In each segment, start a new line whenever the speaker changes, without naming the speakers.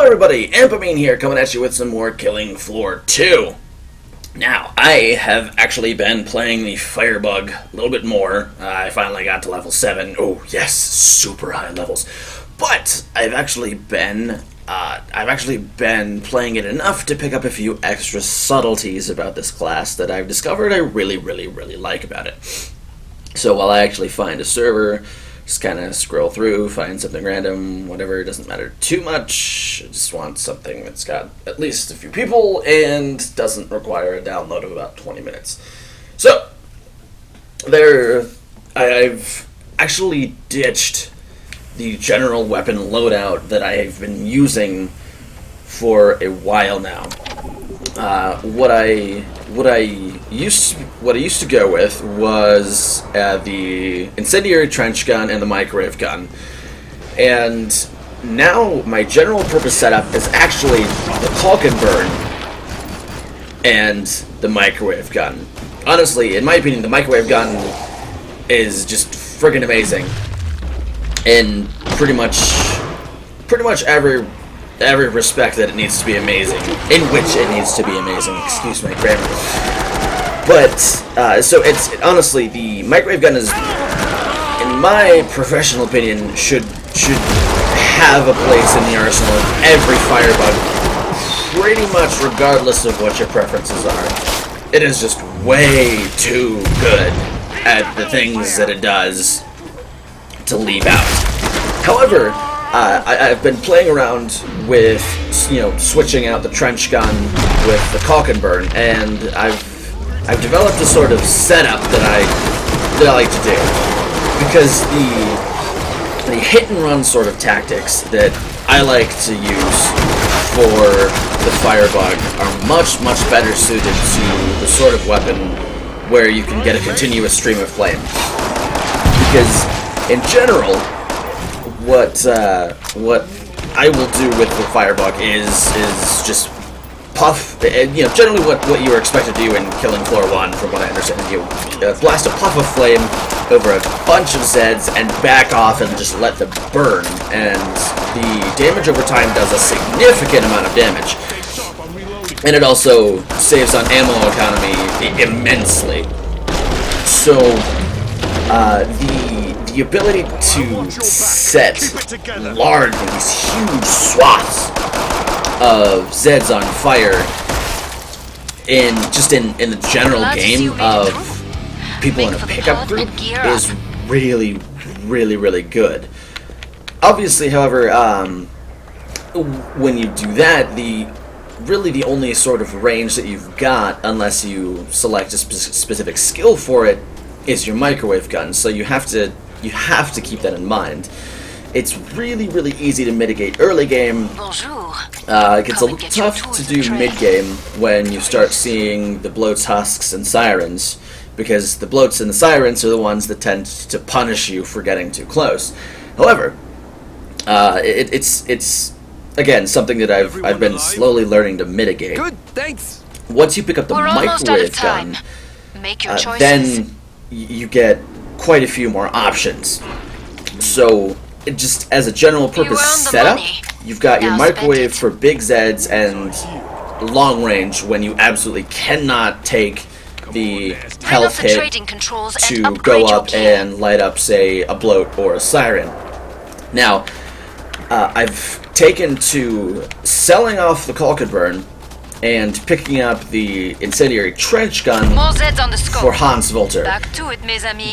everybody, Ampamine here, coming at you with some more Killing Floor 2. Now, I have actually been playing the Firebug a little bit more. I finally got to level 7. Oh, yes, super high levels. But I've actually been playing it enough to pick up a few extra subtleties about this class that I've discovered I really like about it. So while I actually find a server, just kind of scroll through, find something random, whatever, it doesn't matter too much. I just want something that's got at least a few people and doesn't require a download of about 20 minutes. So, I've actually ditched the general weapon loadout that I've been using for a while now. What I used to go with was the incendiary trench gun and the microwave gun, and now my general purpose setup is actually the caulk and burn and the microwave gun. Honestly, in my opinion, the microwave gun is just friggin' amazing in pretty much every respect that it needs to be amazing, in which it needs to be amazing. Excuse my grammar. But so it's honestly, the microwave gun is, in my professional opinion, should have a place in the arsenal of every Firebug, pretty much regardless of what your preferences are. It is just way too good at the things that it does to leave out. However, I've been playing around with, switching out the trench gun with the caulk and burn, and I've developed a sort of setup that I like to do, because the hit and run sort of tactics that I like to use for the Firebug are much better suited to the sort of weapon where you can get a continuous stream of flame. Because in general, what I will do with the Firebug is just puff, generally what you were expected to do in Killing Floor 1, from what I understand. You blast a puff of flame over a bunch of Zeds and back off and just let them burn, and the damage over time does a significant amount of damage. And it also saves on ammo economy immensely. So, the ability to set these huge swaths of Zeds on fire in the general game of people in a pickup group is really good. Obviously, however, when you do that, the only sort of range that you've got, unless you select a specific skill for it, is your microwave gun. So you have to keep that in mind. It's really easy to mitigate early game. It gets a little tough to do mid game when you start seeing the bloats, husks, and sirens, because the bloats and the sirens are the ones that tend to punish you for getting too close. However, it's again something that I've been slowly learning to mitigate.
Good, thanks.
Once you pick up the microwave gun, then you get quite a few more options. So, just as a general purpose setup, you've got your microwave for big Zeds and long range when you absolutely cannot take the health hit to go up and light up, say, a bloat or a siren. Now, I've taken to selling off the caulk and burn and picking up the incendiary trench gun for Hans Volter.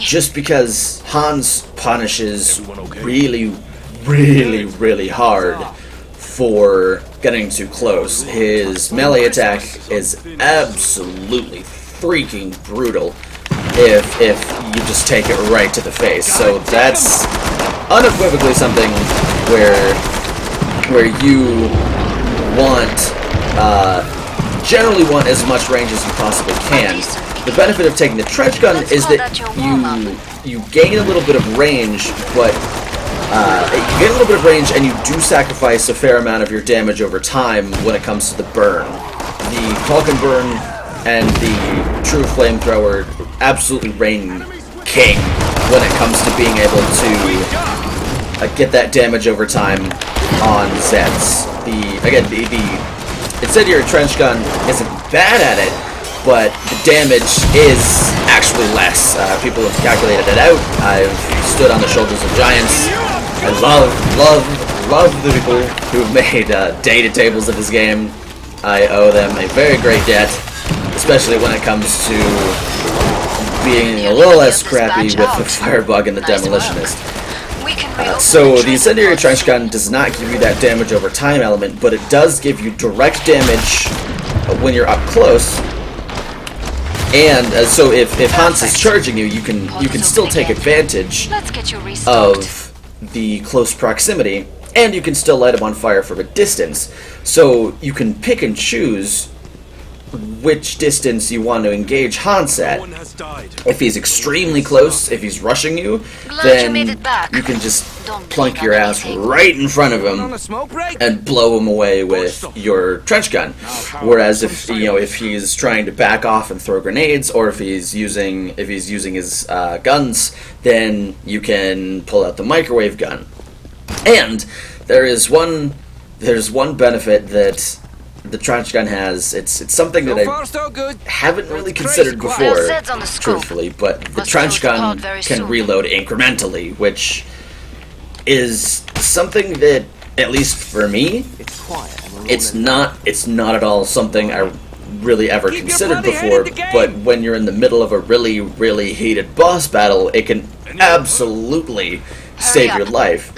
Just because Hans punishes really hard for getting too close. His melee attack is absolutely freaking brutal if you just take it right to the face. So that's unequivocally something where you generally want as much range as you possibly can. The benefit of taking the trench gun is that you gain a little bit of range, but and you do sacrifice a fair amount of your damage over time when it comes to the burn. The caulk and burn and the true flamethrower absolutely reign king when it comes to being able to get that damage over time on Zeds. the incendiary trench gun isn't bad at it, but the damage is actually less. People have calculated it out. I've stood on the shoulders of giants. I love the people who've made data tables of this game. I owe them a very great debt, especially when it comes to being a little less crappy with the Firebug and the Demolitionist. So the incendiary trench gun does not give you that damage over time element, but it does give you direct damage when you're up close. And so if Hans is charging you, you can still take advantage of the close proximity, and you can still light him on fire from a distance. So you can pick and choose which distance you want to engage Hans at. If he's extremely close, if he's rushing you, then you can just plunk your ass right in front of him and blow him away with your trench gun. Whereas if he's trying to back off and throw grenades, or if he's using his guns, then you can pull out the microwave gun. And there's one benefit that the trench gun has. It's something that I haven't really considered before, truthfully, but the trench gun can reload incrementally, which is something that, at least for me, it's not at all something I really ever considered before. But when you're in the middle of a really heated boss battle, it can absolutely save your life,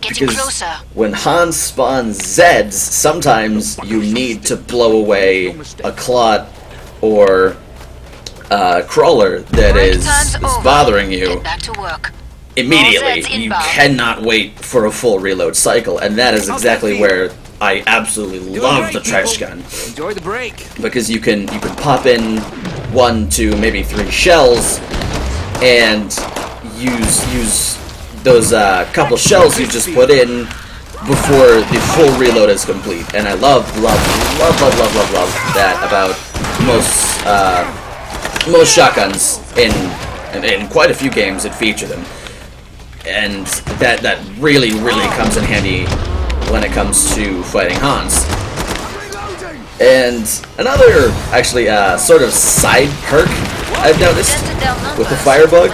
because when Hans spawns Zeds, sometimes you need to blow away a Clot or a Crawler that is bothering you immediately. You cannot wait for a full reload cycle, and that is exactly where I absolutely love the trench gun.
Enjoy the break.
Because you can pop in 1, 2, maybe 3 shells and use those couple shells you just put in before the full reload is complete. And I love that about most shotguns in quite a few games that feature them. And that really comes in handy when it comes to fighting Hans. And another, actually, sort of side perk I've noticed with the Firebug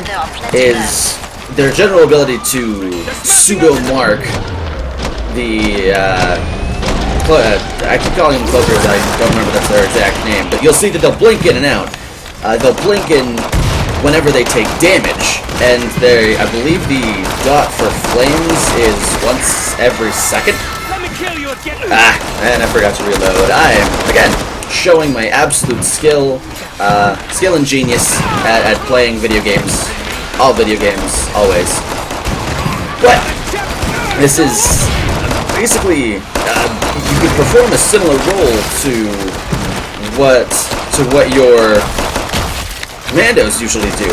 is their general ability to pseudo-mark the, I keep calling them cloakers, I don't remember that's their exact name, but you'll see that they'll blink in and out. They'll blink in whenever they take damage, and I believe the dot for flames is once every second. And I forgot to reload. I am, again, showing my absolute skill and genius at playing video games. All video games, always. But this is basically you could perform a similar role to what your commandos usually do,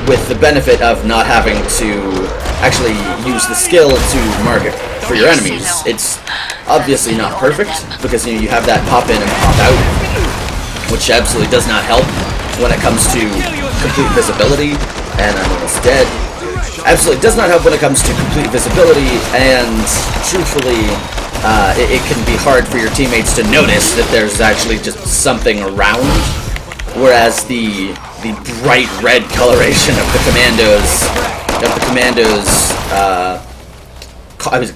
with the benefit of not having to actually use the skill to mark it for your enemies. It's obviously not perfect, because you have that pop in and pop out, which absolutely does not help when it comes to complete visibility, and I'm almost dead. Absolutely does not help when it comes to complete visibility, and truthfully, it can be hard for your teammates to notice that there's actually just something around, whereas the bright red coloration of the commandos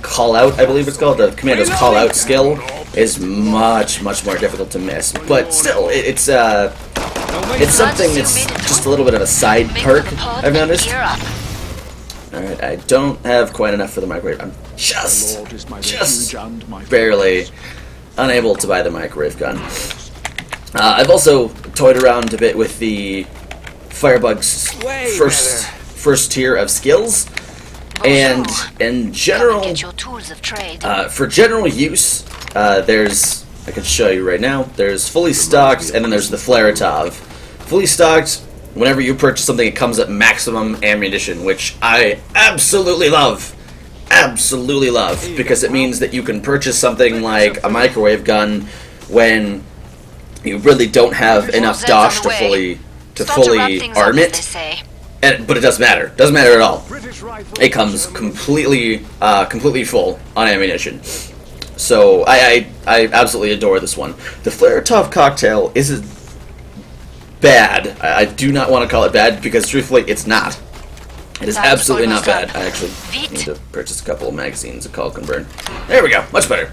call out, I believe it's called, the commando's call out skill is much more difficult to miss. But still, it's something that's just a little bit of a side perk I've noticed. Alright, I don't have quite enough for the microwave. I'm just barely unable to buy the microwave gun. I've also toyed around a bit with the Firebug's first tier of skills, and in general, for general use, there's, I can show you right now, there's fully stocked, and then there's the Flaretov. Fully stocked, whenever you purchase something, it comes at maximum ammunition, which I absolutely love, because it means that you can purchase something like a microwave gun when you really don't have enough dosh to fully arm it. But it doesn't matter. Doesn't matter at all. It comes completely full on ammunition. So I absolutely adore this one. The Flaretop cocktail isn't bad. I do not want to call it bad because truthfully it's not. It is absolutely not bad. I actually need to purchase a couple of magazines of Caulk and Burn. There we go, much better.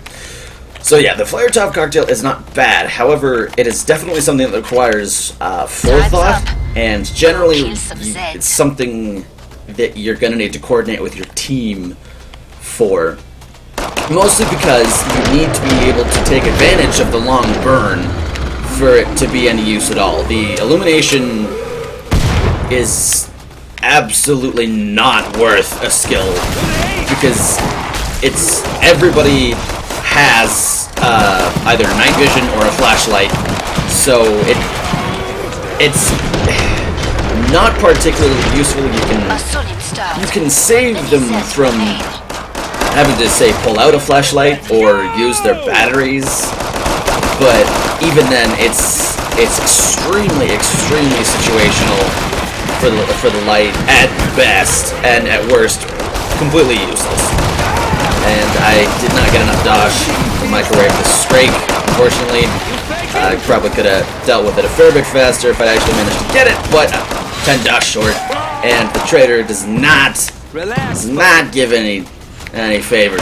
So yeah, the Flaretop cocktail is not bad. However, it is definitely something that requires forethought, and generally it's something that you're going to need to coordinate with your team for. Mostly because you need to be able to take advantage of the long burn for it to be any use at all. The illumination is absolutely not worth a skill because everybody has either night vision or a flashlight, so it's not particularly useful. You can save them from having to, say, pull out a flashlight or use their batteries, but even then it's extremely situational for the light at best, and at worst completely useless. And I did not get enough dodge to microwave the Scrake, unfortunately. I probably could have dealt with it a fair bit faster if I actually managed to get it, but 10 dodge short, and the trader does not give any favors,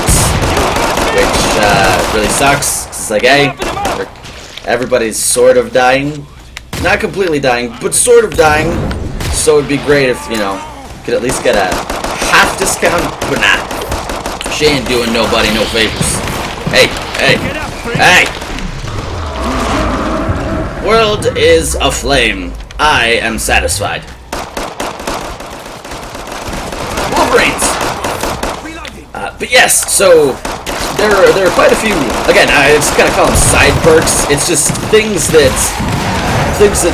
which really sucks. It's like, hey, everybody's sort of dying, not completely dying, but sort of dying. So it'd be great if, you know, could at least get a half discount, but nah, she ain't doing nobody no favors. Hey. World is aflame. I am satisfied. Wolverines. But yes, so there are quite a few. Again, I just kind of call them side perks. It's just things that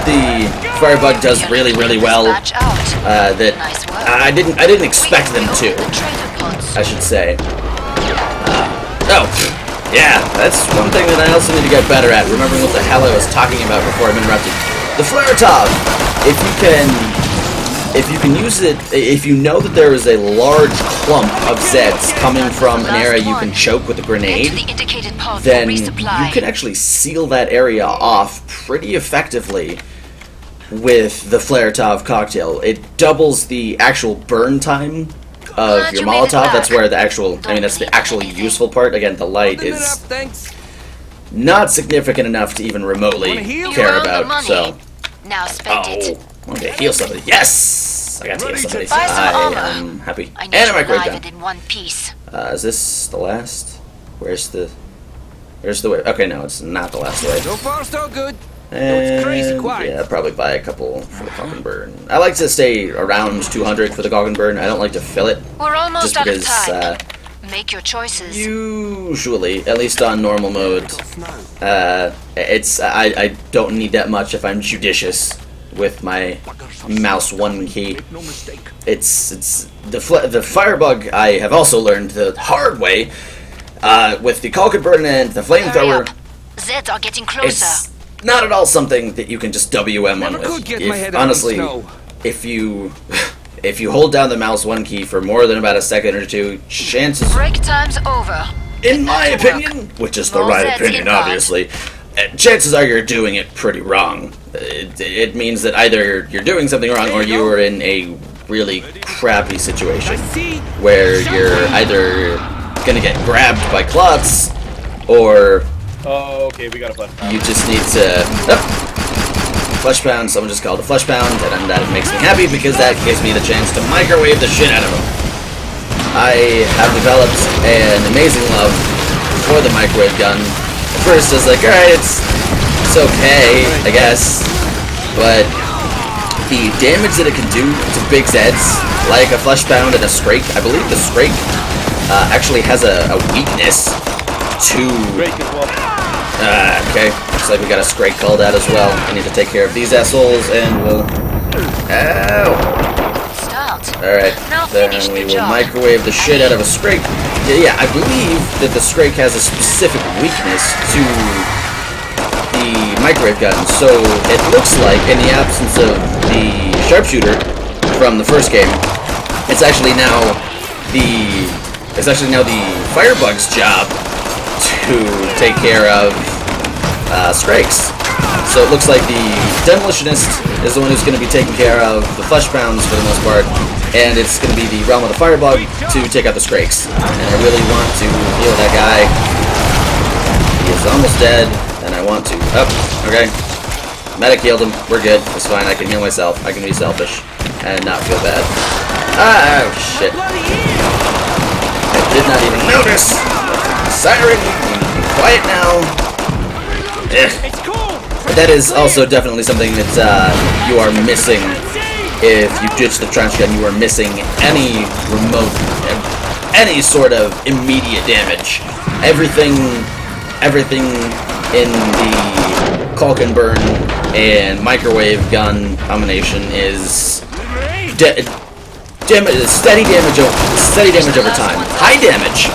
the Firebug does really well. That I didn't expect them to. I should say. Oh, yeah, that's one thing that I also need to get better at. Remembering what the hell I was talking about before I'm interrupted. The Flaretop. If you can use it, if you know that there is a large clump of Zeds coming from an area you can choke with a grenade, then you can actually seal that area off pretty effectively with the Flaretop cocktail. It doubles the actual burn time of your Molotov. That's where the actual, that's the actually useful part. Again, the light is not significant enough to even remotely care about, so. I want to heal somebody. Yes! I got to heal somebody. I am happy. And a microwave gun. Is this the last? Where's the way? Okay, no, it's not the last way.
So far, so good.
And,
it's crazy quiet.
Yeah, probably buy a couple for the Caulk and Burn. I like to stay around 200 for the Caulk and Burn. I don't like to fill it.
We're almost
just because,
out of time. Make your choices.
Usually, at least on normal mode, I don't need that much if I'm judicious with my mouse 1 key. It's the Firebug I have also learned the hard way with the Caulk and Burn and the flamethrower.
Zeds are getting closer.
It's not at all something that you can just WM on with. Honestly, if you hold down the mouse 1 key for more than about a second or two, chances
break time's over.
In my opinion, which is the right opinion, obviously, chances are you're doing it pretty wrong. It means that either you're doing something wrong or you are in a really crappy situation where you're either gonna get grabbed by clots or
okay, we got a flesh pound.
You just need to flesh pound. Someone just called a flesh pound, and that makes me happy because that gives me the chance to microwave the shit out of them. I have developed an amazing love for the microwave gun. At first, I was like, alright, it's okay, I guess, but the damage that it can do to big Zeds, like a flesh pound and a Scrake, I believe the Scrake actually has a weakness to. Okay, looks like we got a Scrake called out as well. I need to take care of these assholes, and we'll. Ow! Alright, then we will microwave the shit out of a Scrake. Yeah, I believe that the Scrake has a specific weakness to the microwave gun, so it looks like, in the absence of the sharpshooter from the first game, it's actually now the Firebug's job to take care of Scrakes. So it looks like the Demolitionist is the one who's going to be taking care of the Fleshbounds for the most part, and it's going to be the Realm of the Firebug to take out the Scrakes. And I really want to heal that guy. He is almost dead, and I want to... Oh, okay. Medic healed him. We're good. It's fine. I can heal myself. I can be selfish and not feel bad. Oh, shit. I did not even notice. Siren, you need to be quiet now. Ugh. That is also definitely something that you are missing if you ditch the trench gun. You are missing any sort of immediate damage. Everything in the caulk and burn and microwave gun combination is steady damage over time. High damage,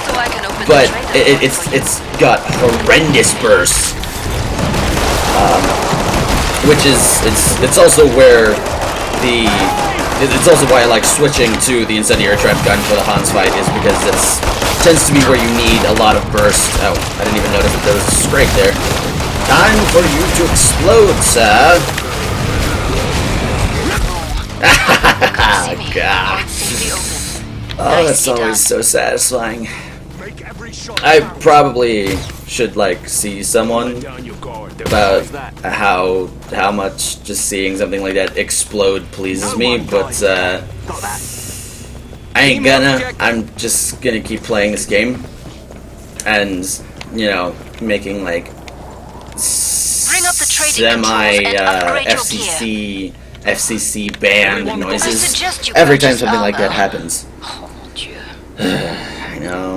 but it's got horrendous bursts. Which is it's also where it's also why I like switching to the incendiary trap gun for the Hans fight, is because it tends to be where you need a lot of burst. Oh, I didn't even notice that there was a Scrake there. Time for you to explode, sir. God. Oh, that's always so satisfying. I probably should see someone about how much just seeing something like that explode pleases me, but I ain't gonna. I'm just gonna keep playing this game and making semi FCC band noises every time something like that happens. I know.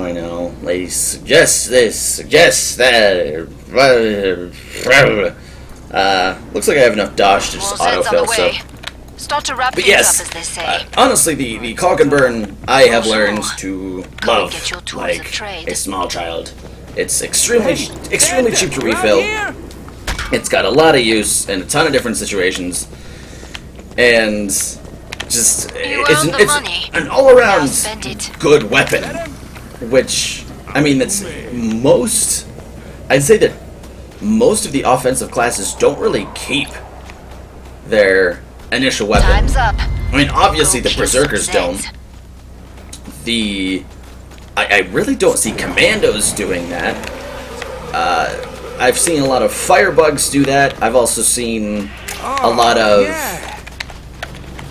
Ladies suggest this, suggest that. Looks like I have enough dodge to just autofill, so.
Start to wrap
But
things
yes,
up, as they say.
honestly, the caulk and burn I have learned to love
Get your tools
like
of trade.
a small child. It's extremely cheap to refill. It's got a lot of use in a ton of different situations, and just it's an all-around good weapon. Which, I mean, I'd say that most of the offensive classes don't really keep their initial weapon.
Time's up.
I mean, obviously the Berserkers don't. I really don't see Commandos doing that. I've seen a lot of Firebugs do that. I've also seen a lot of...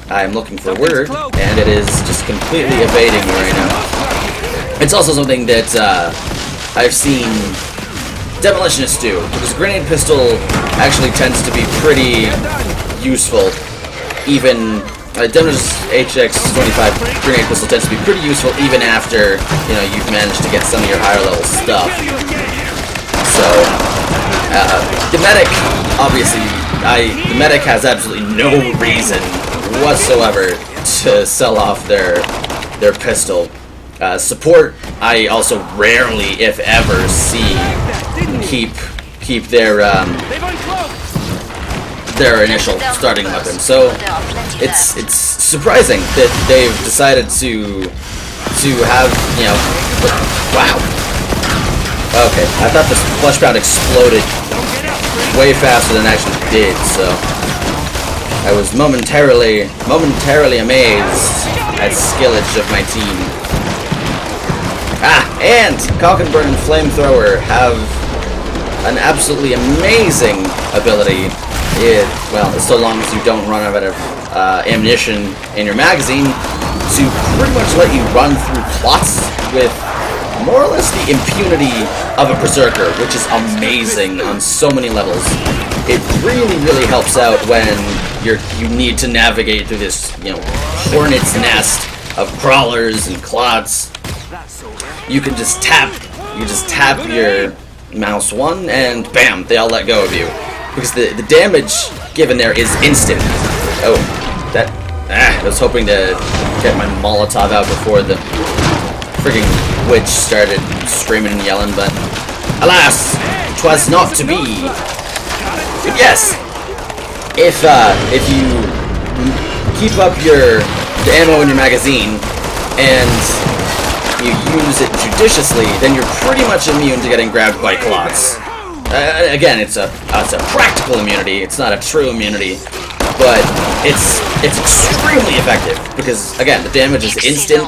I'm looking for a word, and it is just completely evading me right now. It's also something that I've seen Demolitionists do, because grenade pistol actually tends to be pretty useful. Even Demolitionist HX25 grenade pistol tends to be pretty useful even after you've managed to get some of your higher level stuff. So the medic, obviously, the medic has absolutely no reason whatsoever to sell off their pistol. Support, I also rarely, if ever, see keep their initial starting weapon. So it's surprising that they've decided to have wow. Okay, I thought this Fleshbound exploded way faster than it actually did. So I was momentarily amazed at skillage of my team. And Caulk and Burn and Flamethrower have an absolutely amazing ability. So long as you don't run out of ammunition in your magazine, to pretty much let you run through plots with more or less the impunity of a Berserker, which is amazing on so many levels. It really helps out when you need to navigate through this hornet's nest of crawlers and clots. You can just tap your mouse 1 and bam, they all let go of you. Because the damage given there is instant. Oh, I was hoping to get my Molotov out before the frigging witch started screaming and yelling, but alas, 'twas not to be. But yes, if you keep up the ammo in your magazine and you use it judiciously, then you're pretty much immune to getting grabbed by clots. Again, it's a practical immunity. It's not a true immunity, but it's extremely effective because again, the damage is instant,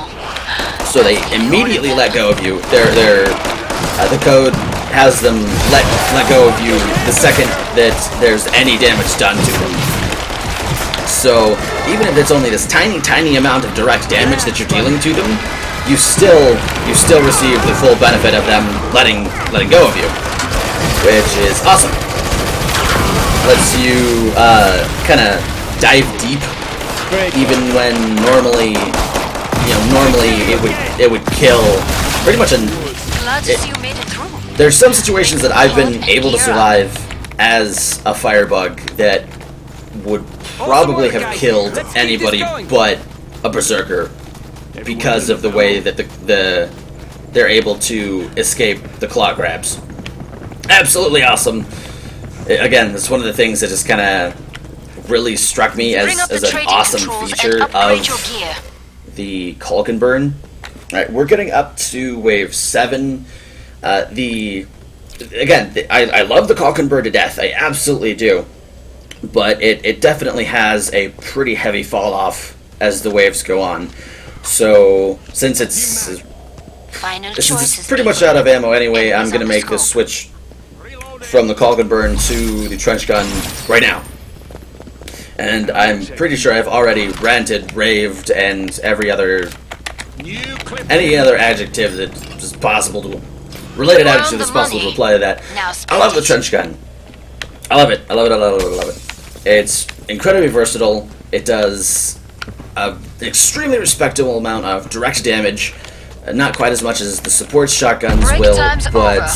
so they immediately let go of you. The code has them let go of you the second that there's any damage done to them. So even if it's only this tiny amount of direct damage that you're dealing to them, you still receive the full benefit of them letting go of you, which is awesome. Lets you kind of dive deep, even when normally it would kill pretty much there's some situations that I've been able to survive as a Firebug that would probably have killed anybody but a Berserker because of the way that they're able to escape the claw grabs. Absolutely awesome. Again, that's one of the things that just kind of really struck me as an awesome feature of the Culkin Burn. Alright, we're getting up to wave 7. I love the Culkin Burn to death. I absolutely do. But it definitely has a pretty heavy fall off as the waves go on. So since it's pretty much out of ammo anyway, I'm gonna make this switch from the Culkin Burn to the Trench Gun right now. And I'm pretty sure I've already ranted, raved, and any other adjective that's possible to related adjective that's possible to apply to that. I love the Trench Gun. I love it. I love it. It's incredibly versatile. It does an extremely respectable amount of direct damage. Not quite as much as the support shotguns will, but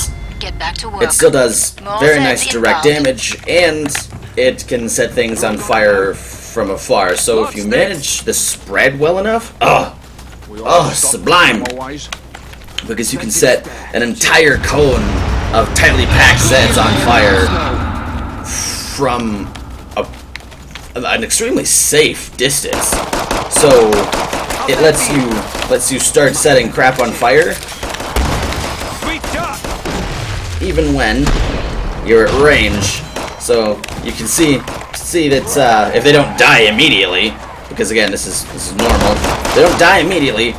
it still does very nice direct damage, and it can set things on fire from afar. So if you manage the spread well enough, sublime! Because you can set an entire cone of tightly packed Zeds on fire from an extremely safe distance. So it lets you start setting crap on fire even when you're at range. So you can see that if they don't die immediately, because again this is normal, if they don't die immediately,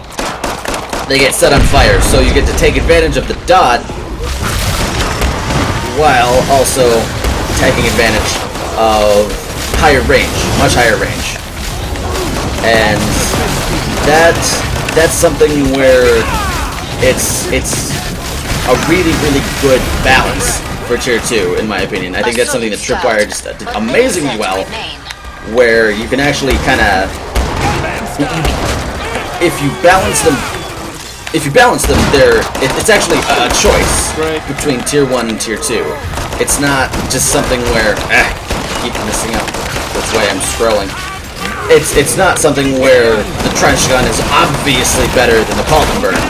they get set on fire. So you get to take advantage of the dot while also taking advantage of much higher range. And that's something where it's a really good balance for Tier 2, in my opinion. I think that's something that Tripwire just did amazingly well, where you can actually kind of, if you balance them, it's actually a choice between Tier 1 and Tier 2. It's not just something where, keep messing up which way I'm scrolling. It's not something where the Trench Gun is obviously better than the Culkin Burn.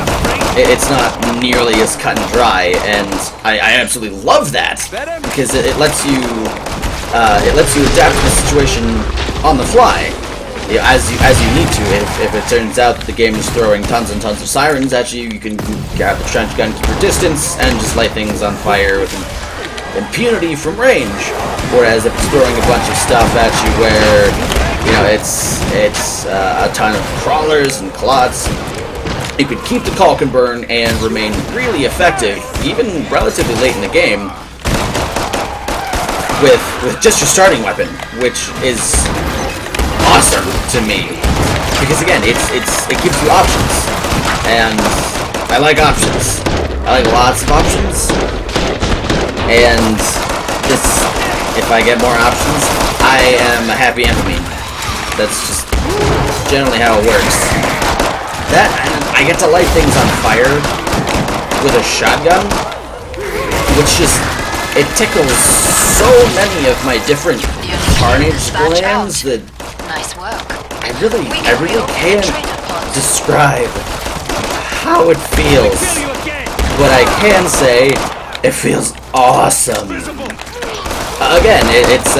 It's not nearly as cut and dry, and I absolutely love that because it lets you adapt to the situation on the fly, as you need to. If it turns out that the game is throwing tons and tons of sirens at you, you can grab the Trench Gun, keep your distance, and just light things on fire with impunity from range. Whereas if it's throwing a bunch of stuff at you where it's a ton of crawlers and clots, you could keep the Culkin Burn and remain really effective, even relatively late in the game, with just your starting weapon, which is awesome to me. Because again, it gives you options, and I like options. I like lots of options, and if I get more options, I am a happy amphibian. That's just generally how it works. That, and I get to light things on fire with a shotgun, which it tickles so many of my different carnage glands that I really can't describe how it feels. But I can say it feels awesome. Again, it's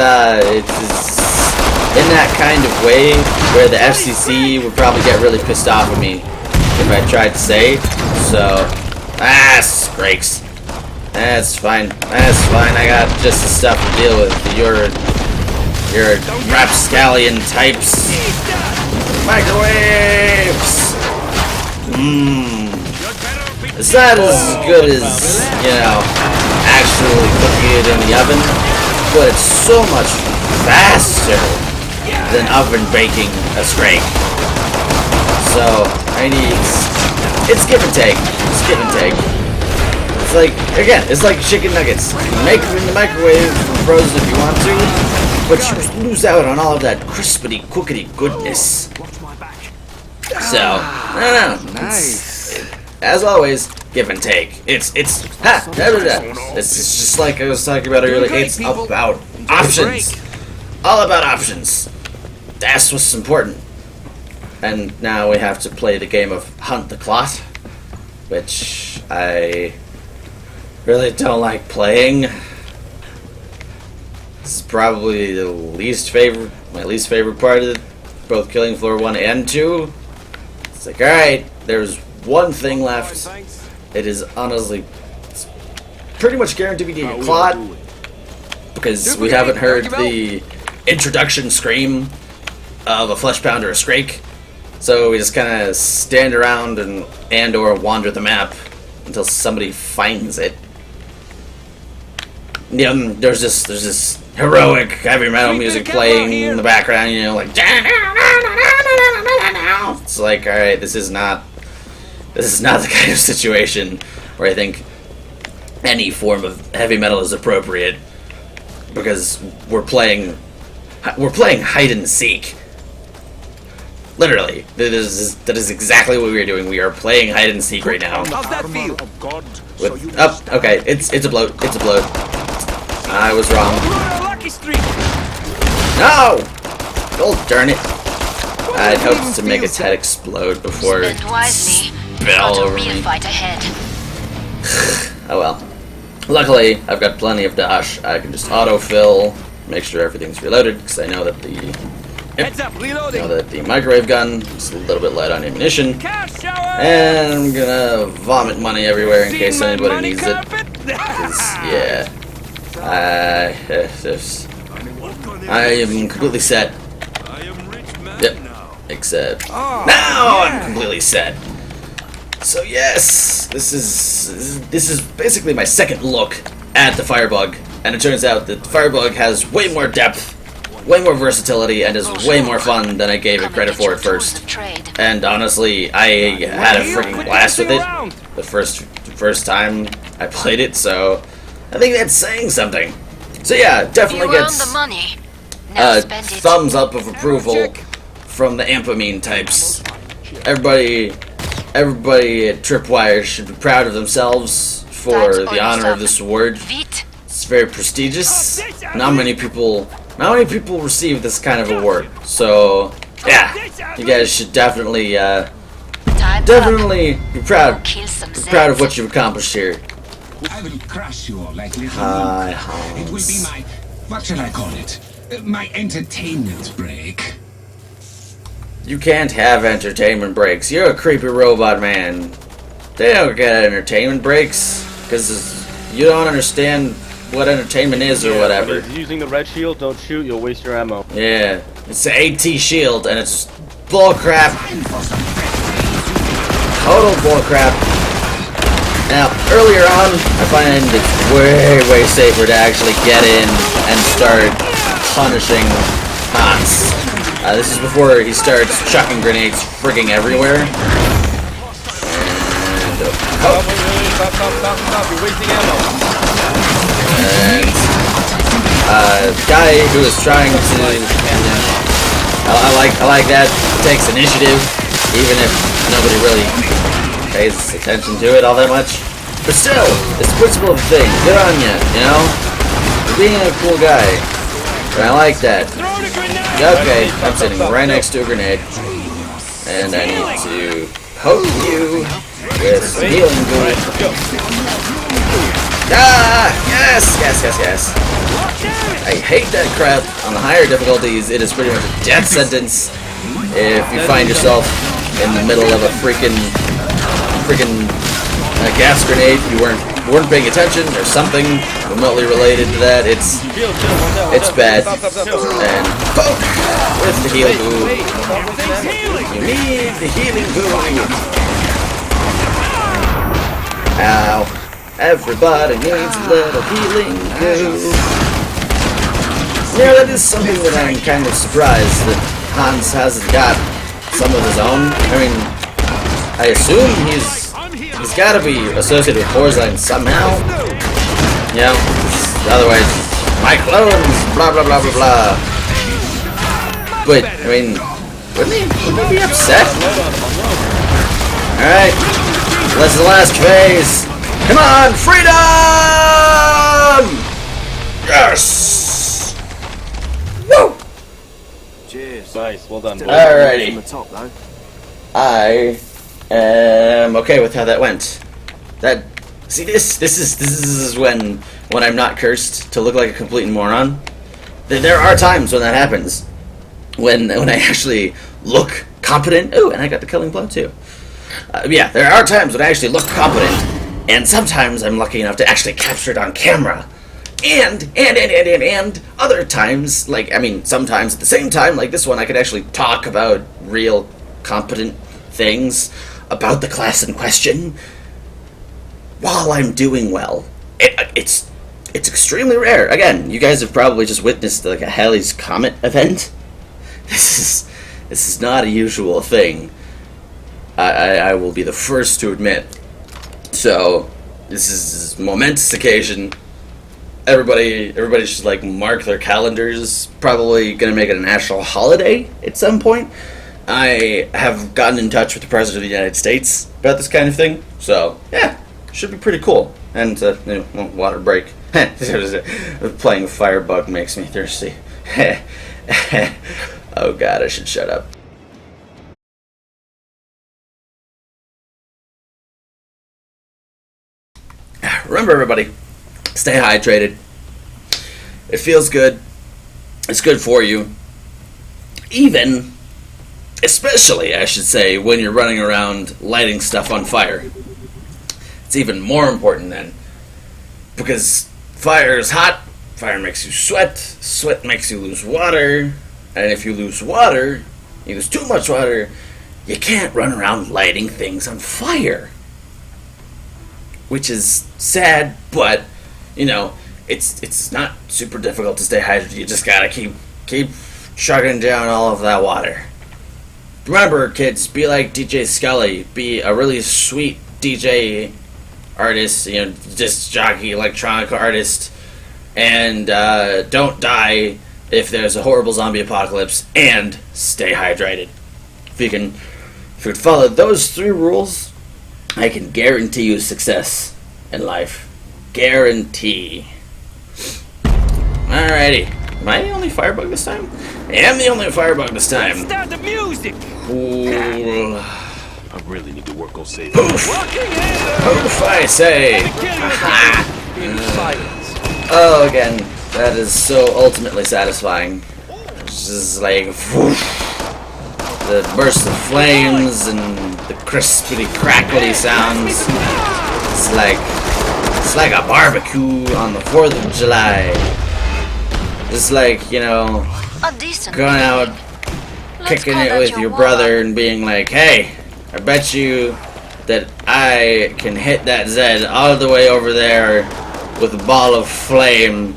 in that kind of way where the FCC would probably get really pissed off at me if I tried to say. So, scrakes. That's fine. That's fine. I got just the stuff to deal with. Your rapscallion types. Microwaves. It's not as good as, you know, actually cooking it in the oven, but it's so much faster than oven baking a steak. So, it's give and take. It's give and take. It's like, again, it's like chicken nuggets. You can make them in the microwave, frozen if you want to, but you lose out on all of that crispity, cookity goodness. So, I don't know. Nice. As always, give and take. It's just like I was talking about earlier. It's about options. All about options. That's what's important. And now we have to play the game of Hunt the Clot, which I really don't like playing. This is probably my least favorite part of it, both killing floor 1 and 2. It's like, alright, there's one thing left. It is honestly pretty much guaranteed to be a Clot, because we haven't heard the introduction scream of a flesh pounder or scrake. So we just kind of stand around and or wander the map until somebody finds it. Yeah, there's this heroic heavy metal music playing in the background, you know, like. It's like, all right, this is not the kind of situation where I think any form of heavy metal is appropriate, because we're playing hide and seek. Literally, that is exactly what we are doing. We are playing hide and seek right now.
How's that feel?
Okay, it's a bloat. It's a bloat. I was wrong. No! Oh, darn it! I'd hoped to make its head explode before it spit all over me. Oh well. Luckily, I've got plenty of dash. I can just autofill, make sure everything's reloaded, because I know that the microwave gun is a little bit light on ammunition, and I'm gonna vomit money everywhere in case anybody needs it. Yeah, I am completely set. Yep, except now I'm completely set. So yes, this is basically my second look at the Firebug, and it turns out that the Firebug has way more depth, way more versatility, and is way more fun than I gave it credit for at first. And honestly, I had a freaking blast with it the first time I played it, so I think that's saying something. So yeah, definitely gets a thumbs up of approval from the ampamine types. Everybody at Tripwire should be proud of themselves for the honor of this award. It's very prestigious. Not many people receive this kind of award. So yeah, you guys should definitely be proud of what you've accomplished here.
I will crush you all like little
Hi,
It will be my, what shall I call it? My entertainment break.
You can't have entertainment breaks. You're a creepy robot man. They don't get entertainment breaks because you don't understand what entertainment is or whatever.
When he's using the red shield, don't shoot, you'll waste your ammo.
Yeah, it's the AT shield and it's bullcrap. Total bullcrap. Now, earlier on, I find it's way safer to actually get in and start punishing Hans. This is before he starts chucking grenades frigging everywhere. And,
Stop, you're wasting ammo.
And, guy who is trying to, I like that, takes initiative, even if nobody really pays attention to it all that much. But still, it's the principle of the thing. Good on ya, you know? You're being a cool guy. And I like that. Okay, I'm sitting right next to a grenade. And I need to poke you with some healing goo. Ah! Yes! I hate that crap. On the higher difficulties, it is pretty much a death sentence if you find yourself in the middle of a freaking gas grenade. You weren't paying attention or something remotely related to that. It's bad. And poke with the heal goo. You need the healing goo. Ow. Everybody needs a little healing goo. Yeah, that is something that I'm kind of surprised that Hans hasn't got some of his own. I mean, I assume he's got to be associated with Horzine somehow. You know, otherwise, my clones, blah blah blah blah blah. But I mean, wouldn't he be upset? All right, that's the last phase. Come on, freedom! Yes! Woo!
Cheers. Nice, well done.
Alrighty. I am okay with how that went. See, this is when I'm not cursed to look like a complete moron. There are times when that happens, when I actually look competent. Ooh, and I got the killing blow too. Yeah, there are times when I actually look competent, and sometimes I'm lucky enough to actually capture it on camera. And other times, like, I mean, sometimes at the same time, like this one, I could actually talk about real competent things about the class in question while I'm doing well. It's extremely rare. Again, you guys have probably just witnessed like a Halley's Comet event. This is not a usual thing. I will be the first to admit. So this is a momentous occasion. Everybody should like mark their calendars. Probably gonna make it a national holiday at some point. I have gotten in touch with the President of the United States about this kind of thing. So yeah, should be pretty cool. And water break. Playing Firebug makes me thirsty. Oh god, I should shut up. Remember, everybody, stay hydrated. It feels good. It's good for you. Especially, I should say, when you're running around lighting stuff on fire. It's even more important then. Because fire is hot, fire makes you sweat, sweat makes you lose water, and if you lose water, you lose too much water, you can't run around lighting things on fire. Which is sad, but, you know, it's not super difficult to stay hydrated. You just gotta keep chugging down all of that water. Remember, kids, be like DJ Scully. Be a really sweet DJ artist, you know, disc jockey, electronic artist, and don't die if there's a horrible zombie apocalypse, and stay hydrated. If you can follow those 3 rules, I can guarantee you success in life. Guarantee. Alrighty. Am I the only Firebug this time? I am the only Firebug this time.
Start the music!
Cool.
I really need to work on saving.
Poof! Poof, I say! Oh, again, that is so ultimately satisfying. It's just like, whoosh, the burst of flames and the crispity, crackly sounds. It's like a barbecue on the 4th of July. It's like, you know, going out, kicking it with your brother and being like, hey, I bet you that I can hit that Zed all the way over there with a ball of flame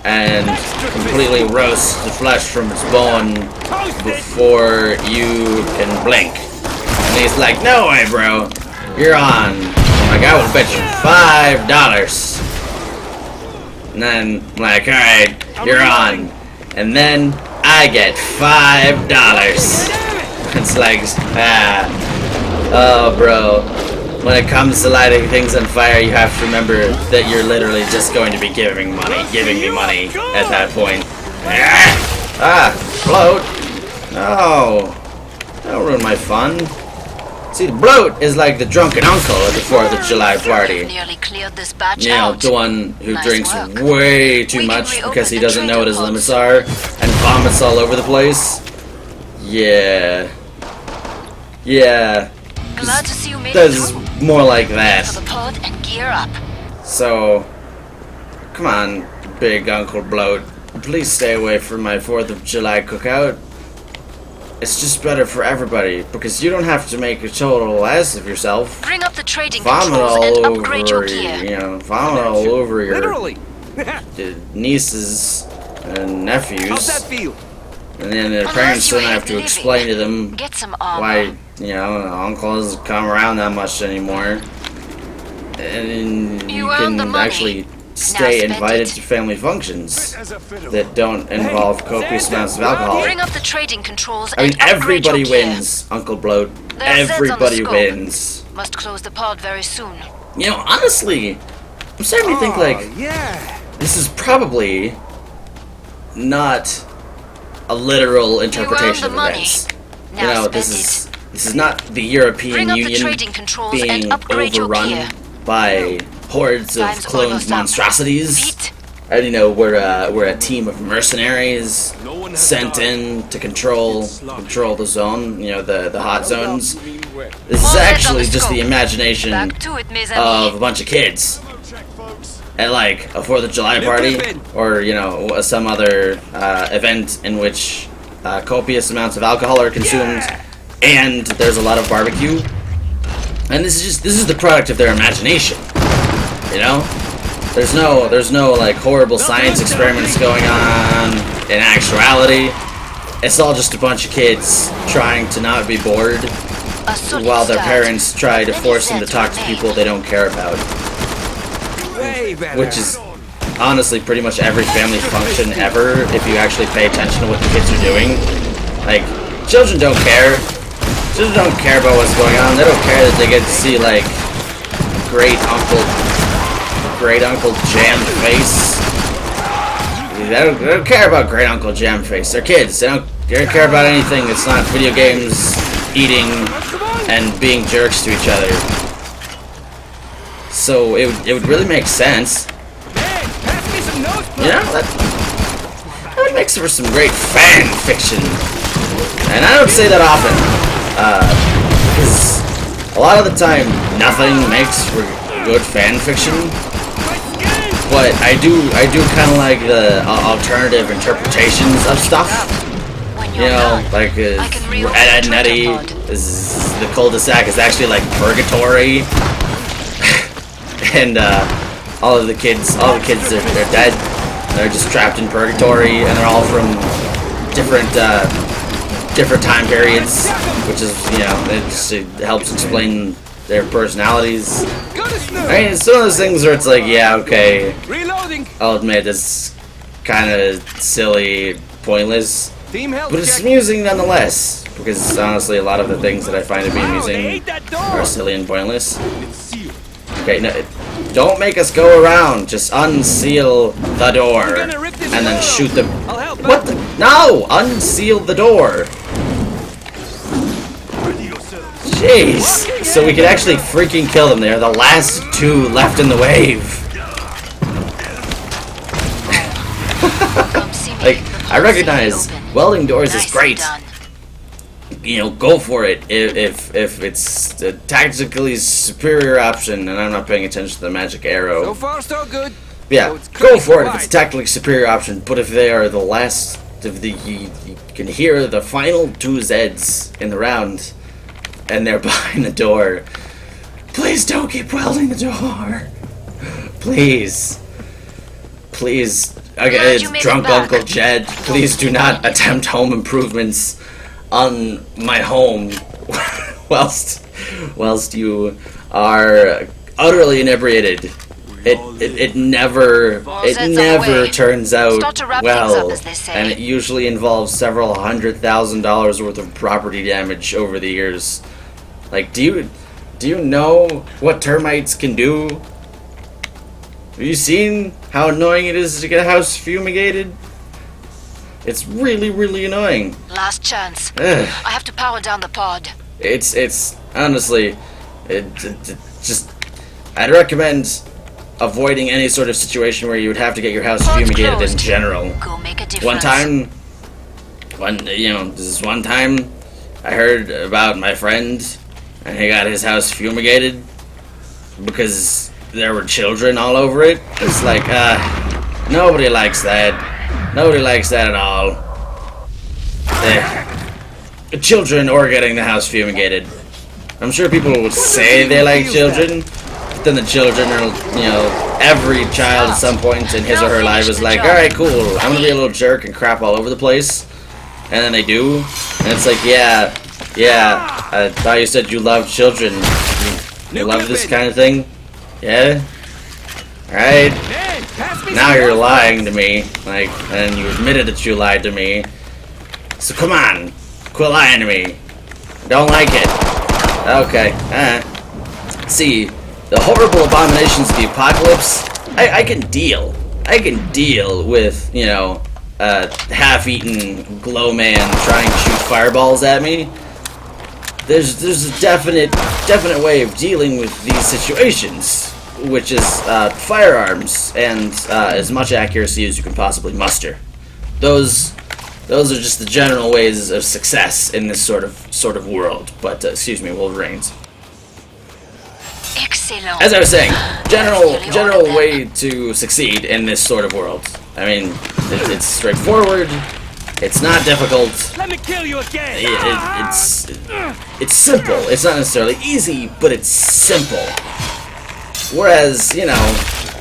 and completely roast the flesh from its bone before you can blink. And he's like, no way, bro, you're on. I'm like, I will bet you $5. And then I'm like, alright, you're on. And then I get $5. It's like, oh, bro. When it comes to lighting things on fire, you have to remember that you're literally just going to be giving me money at that point. Bloat. No. Don't ruin my fun. See, the bloat is like the drunken uncle at the 4th of July party. You know, the one who drinks way too much because he doesn't know what his limits are and vomits all over the place. Yeah. Yeah.
Glad to see you made
That
it
is
through.
more like that.
For the pod and gear up.
So, come on, Big Uncle Bloat. Please stay away from my 4th of July cookout. It's just better for everybody, because you don't have to make a total ass of yourself.
Bring up the trading
Vomit
controls
all
and
over,
upgrade your gear.
you know, vomit all over your
Literally.
nieces and nephews.
How's that feel?
And then their
Unless
parents
you
don't
hate
have to
living,
explain to them
Get some armor.
why, you know, Uncle doesn't come around that much anymore. And you
earned the
can
money.
actually stay
spend
invited
it.
to family functions that don't involve copious amounts of alcohol.
Bring up the trading controls
I mean,
and upgrade
everybody
your gear.
wins, Uncle Bloat.
There's Zeds on the
Everybody
scope.
wins.
Must close the pod very soon.
You know, honestly, I'm starting to think, like,
Yeah.
this is probably not a literal interpretation
the
of
money.
events.
Now
You know,
spend
this is not the European
Bring up the
Union
trading controls
being
and upgrade your
overrun
gear.
by hordes of
Time's
cloned
almost up.
monstrosities.
Beat.
And you know, we're a team of mercenaries sent in to control the zone. You know, the hot zones. This is
All heads on
actually
the
just the
scope.
imagination
Back to it, mes
of
amis.
a bunch of kids at like a 4th of July party, or you know, some other event in which copious amounts of alcohol are consumed, and there's a lot of barbecue. And this is the product of their imagination. You know, there's no like horrible science experiments going on in actuality. It's all just a bunch of kids trying to not be bored
A solid
while their
start.
parents try to
Many
force them to
Zeds
talk to
remain.
people they don't care about.
Way better.
Which is honestly pretty much every family function ever, if you actually pay attention to what the kids are doing. Like, children don't care. Children don't care about what's going on. They don't care that they get to see, like, great uncle Jamface. They don't care about great uncle Jamface. They're kids. They don't care about anything that's not video games, eating, and being jerks to each other. So it would really make sense.
Hey, pass me some notes, bro.
You know, that would make for some great fan fiction. And I don't say that often, because a lot of the time, nothing makes for good fan fiction. But I do kind of like the alternative interpretations of stuff.
When
You
you're
know,
done,
like
I can reload
Ed, Ed and
the
Eddie,
tripod.
is the cul-de-sac is actually like purgatory. And all the kids are dead. They're just trapped in purgatory, and they're all from different time periods, which is, you know, it helps explain their personalities.
Goodness no.
I mean, it's one of those things where it's like, yeah, okay,
Reloading.
I'll admit it's kind of silly, pointless,
Team health
but it's
check.
amusing nonetheless. Because honestly, a lot of the things that I find to be
Wow, they
amusing
ate that door.
are silly and pointless. Okay, no, don't make us go around. Just unseal the door
You're gonna rip this
and then
door
shoot them.
I'll help.
What? No! Unseal the door. Jeez. So we could actually freaking kill them. They're the last two left in the wave.
Come see me.
Like,
The
I
pod's
recognize
safely open.
welding doors is
Nicely
great.
done.
You know, go for it if it's a tactically superior option, and I'm not paying attention to the magic arrow.
So far, so good.
Yeah,
So it's
go
crazy
for it if it's a
wide.
tactically superior option. But if they are the last of the, you can hear the final two Zeds in the round, and they're behind the door. Please don't keep welding the door. Please, please. Okay,
Glad
it's
you made it
drunk
back.
Uncle Jed. Please do not attempt home improvements on my home whilst you are utterly inebriated. It never
Zeds on the way.
turns out
Start to wrap things
well,
up, as they say.
and it usually involves several $100,000 worth of property damage over the years. Like, do you know what termites can do? Have you seen how annoying it is to get a house fumigated? It's really, really annoying.
Last chance.
Ugh.
I have to power down the pod.
It's honestly, just, I'd recommend avoiding any sort of situation where you would have to get your house
Pod's
fumigated in
closed.
general.
Go make a difference.
One time, this is one time, I heard about my friend, and he got his house fumigated because there were children all over it. It's like, nobody likes that. Nobody likes that at all. The children or getting the house fumigated. I'm sure people would say they like children, but then the children are, you know, every child at some point in his or her life is like, alright, cool, I'm gonna be a little jerk and crap all over the place. And then they do, and it's like, yeah, I thought you said you loved children. You love this kind of thing? Yeah? Alright. Now you're lying to me, like, and you admitted that you lied to me. So come on, quit lying to me. I don't like it. Okay, See, the horrible abominations of the apocalypse, I can deal. I can deal with, you know, half-eaten glow man trying to shoot fireballs at me. There's a definite way of dealing with these situations, which is firearms and as much accuracy as you can possibly muster. Those are just the general ways of success in this sort of world. But excuse me, Wolverines.
Excellent.
As I was saying, general way to succeed in this sort of world. I mean, it's straightforward. It's not difficult.
Let me kill you again.
It's simple. It's not necessarily easy, but it's simple. Whereas, you know,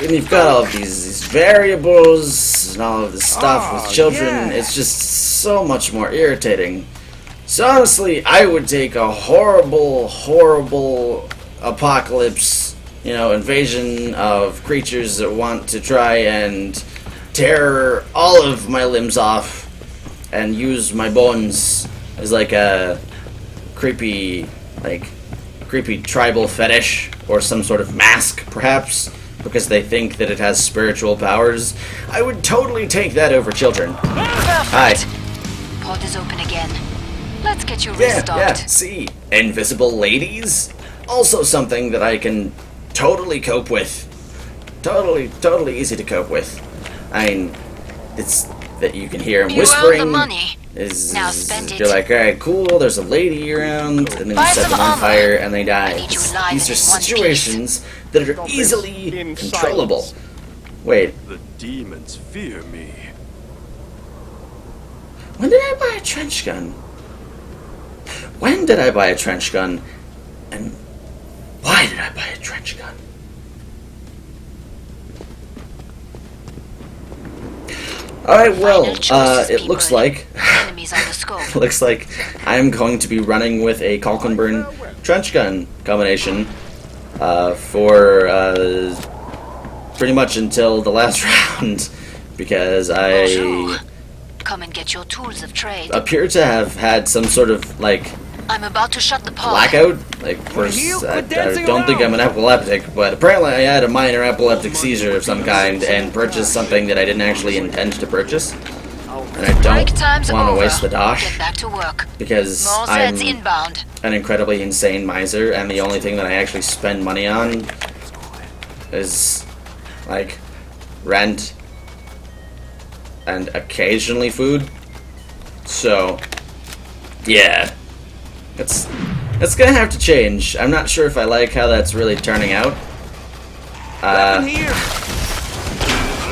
when you've got all of these variables and all of this stuff with children, it's just so much more irritating. So honestly, I would take a horrible apocalypse, you know, invasion of creatures that want to try and tear all of my limbs off and use my bones as like a creepy tribal fetish or some sort of mask, perhaps, because they think that it has spiritual powers. I would totally take that over children. Hi.
Pod is open again. Let's get you
Yeah,
restocked.
see, invisible ladies, also something that I can totally cope with. Totally easy to cope with. I mean, it's that you can hear him
You
whispering.
earned the money. Now
Is
spend it.
you're like, alright, cool, there's a lady around, and then you
Buy
set
some
them on
armor.
fire and they
I
die.
need you alive
These are
in one
situations that are easily controllable. Wait,
The demons fear me.
when did I buy a trench gun? When did I buy a trench gun? And why did I buy a trench gun? Alright, well,
Final choices,
it looks
people.
like
Enemies on the scope.
looks like I'm going to be running with a Kalkenburn trench gun combination for pretty much until the last round, because
Bonjour.
I
Come and get your tools of trade.
appear to have had some sort of like
I'm about to shut the pod.
blackout. Like,
you
I
quit dancing
don't think I'm
around.
an epileptic, but apparently I had a minor epileptic seizure of some kind and purchased something that I didn't actually intend to purchase. And I
Break
don't
time's
want to
over.
waste the dosh
Get back to work.
because
More
I'm
Zeds inbound.
an incredibly insane miser, and the only thing that I actually spend money on is like rent and occasionally food. So yeah, it's gonna have to change. I'm not sure if I like how that's really turning out.
Here.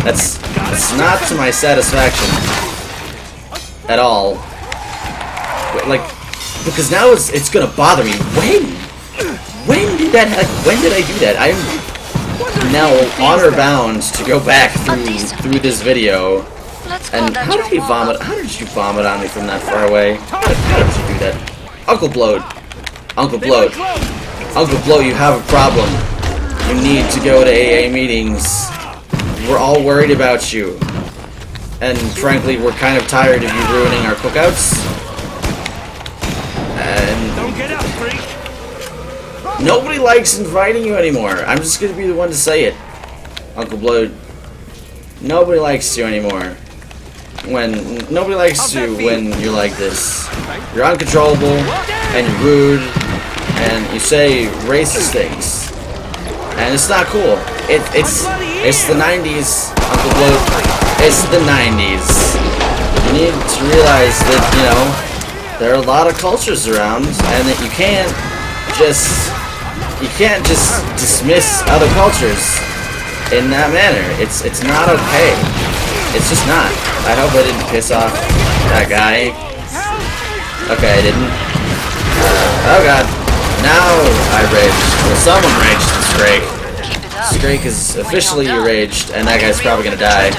That's not to my satisfaction at all. But, like, because now it's gonna bother me. When did that happen? When did I do that? I'm now honor bound to go back through this video.
Let's call
And
that
how
your
did he
warm-up.
vomit? How did you vomit on me from that far away? How did you do that? Uncle Bloat. Uncle Bloat. Uncle Bloat, you have a problem. You need to go to AA meetings. We're all worried about you. And frankly, we're kind of tired of you ruining our cookouts. And
Don't get up, freak.
nobody likes inviting you anymore. I'm just gonna be the one to say it. Uncle Bloat. Nobody likes you anymore. Nobody likes you when you're like this. You're uncontrollable, and you're rude, and you say racist things. And it's not cool. It's the 90s, Uncle Bloat. It's the 90s. You need to realize that, you know, there are a lot of cultures around, and that you can't just dismiss other cultures in that manner. It's not okay. It's just not. I hope I didn't piss off that guy. Okay, I didn't. Oh god. Now I raged. Well, someone raged to Scrake.
Keep it up.
Scrake is officially raged, and that guy's probably gonna die.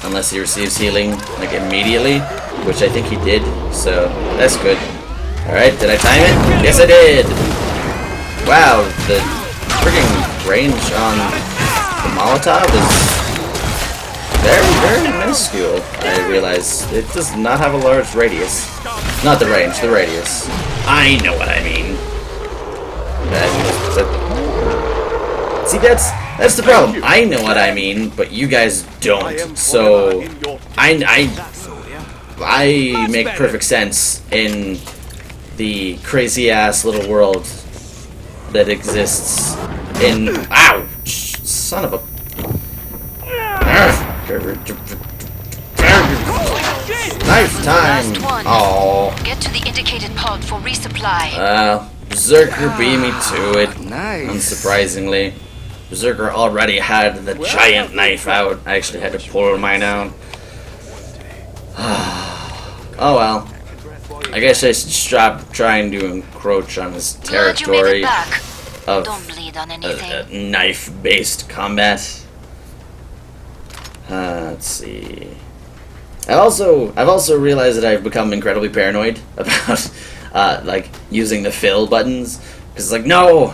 Unless he receives healing, like, immediately. Which I think he did, so that's good. Alright, did I time it? Yes, I did! Wow, the freaking range on the Molotov is very, very minuscule. I realize it does not have a large radius. Not the range, the radius. I know what I mean. See, that's the problem. I know what I mean, but you guys don't. So I make perfect sense in the crazy ass little world that exists in. Ow! Son of a. Knife time! Oh.
Get to the indicated pod for resupply.
Berserker beat me to it.
Nice.
Unsurprisingly. Berserker already had the giant knife out. I actually had to pull mine out. Oh well. I guess I should stop trying to encroach on his territory of
Don't bleed on anything.
knife-based combat. Let's see. I've also realized that I've become incredibly paranoid about like using the fill buttons, because it's like, no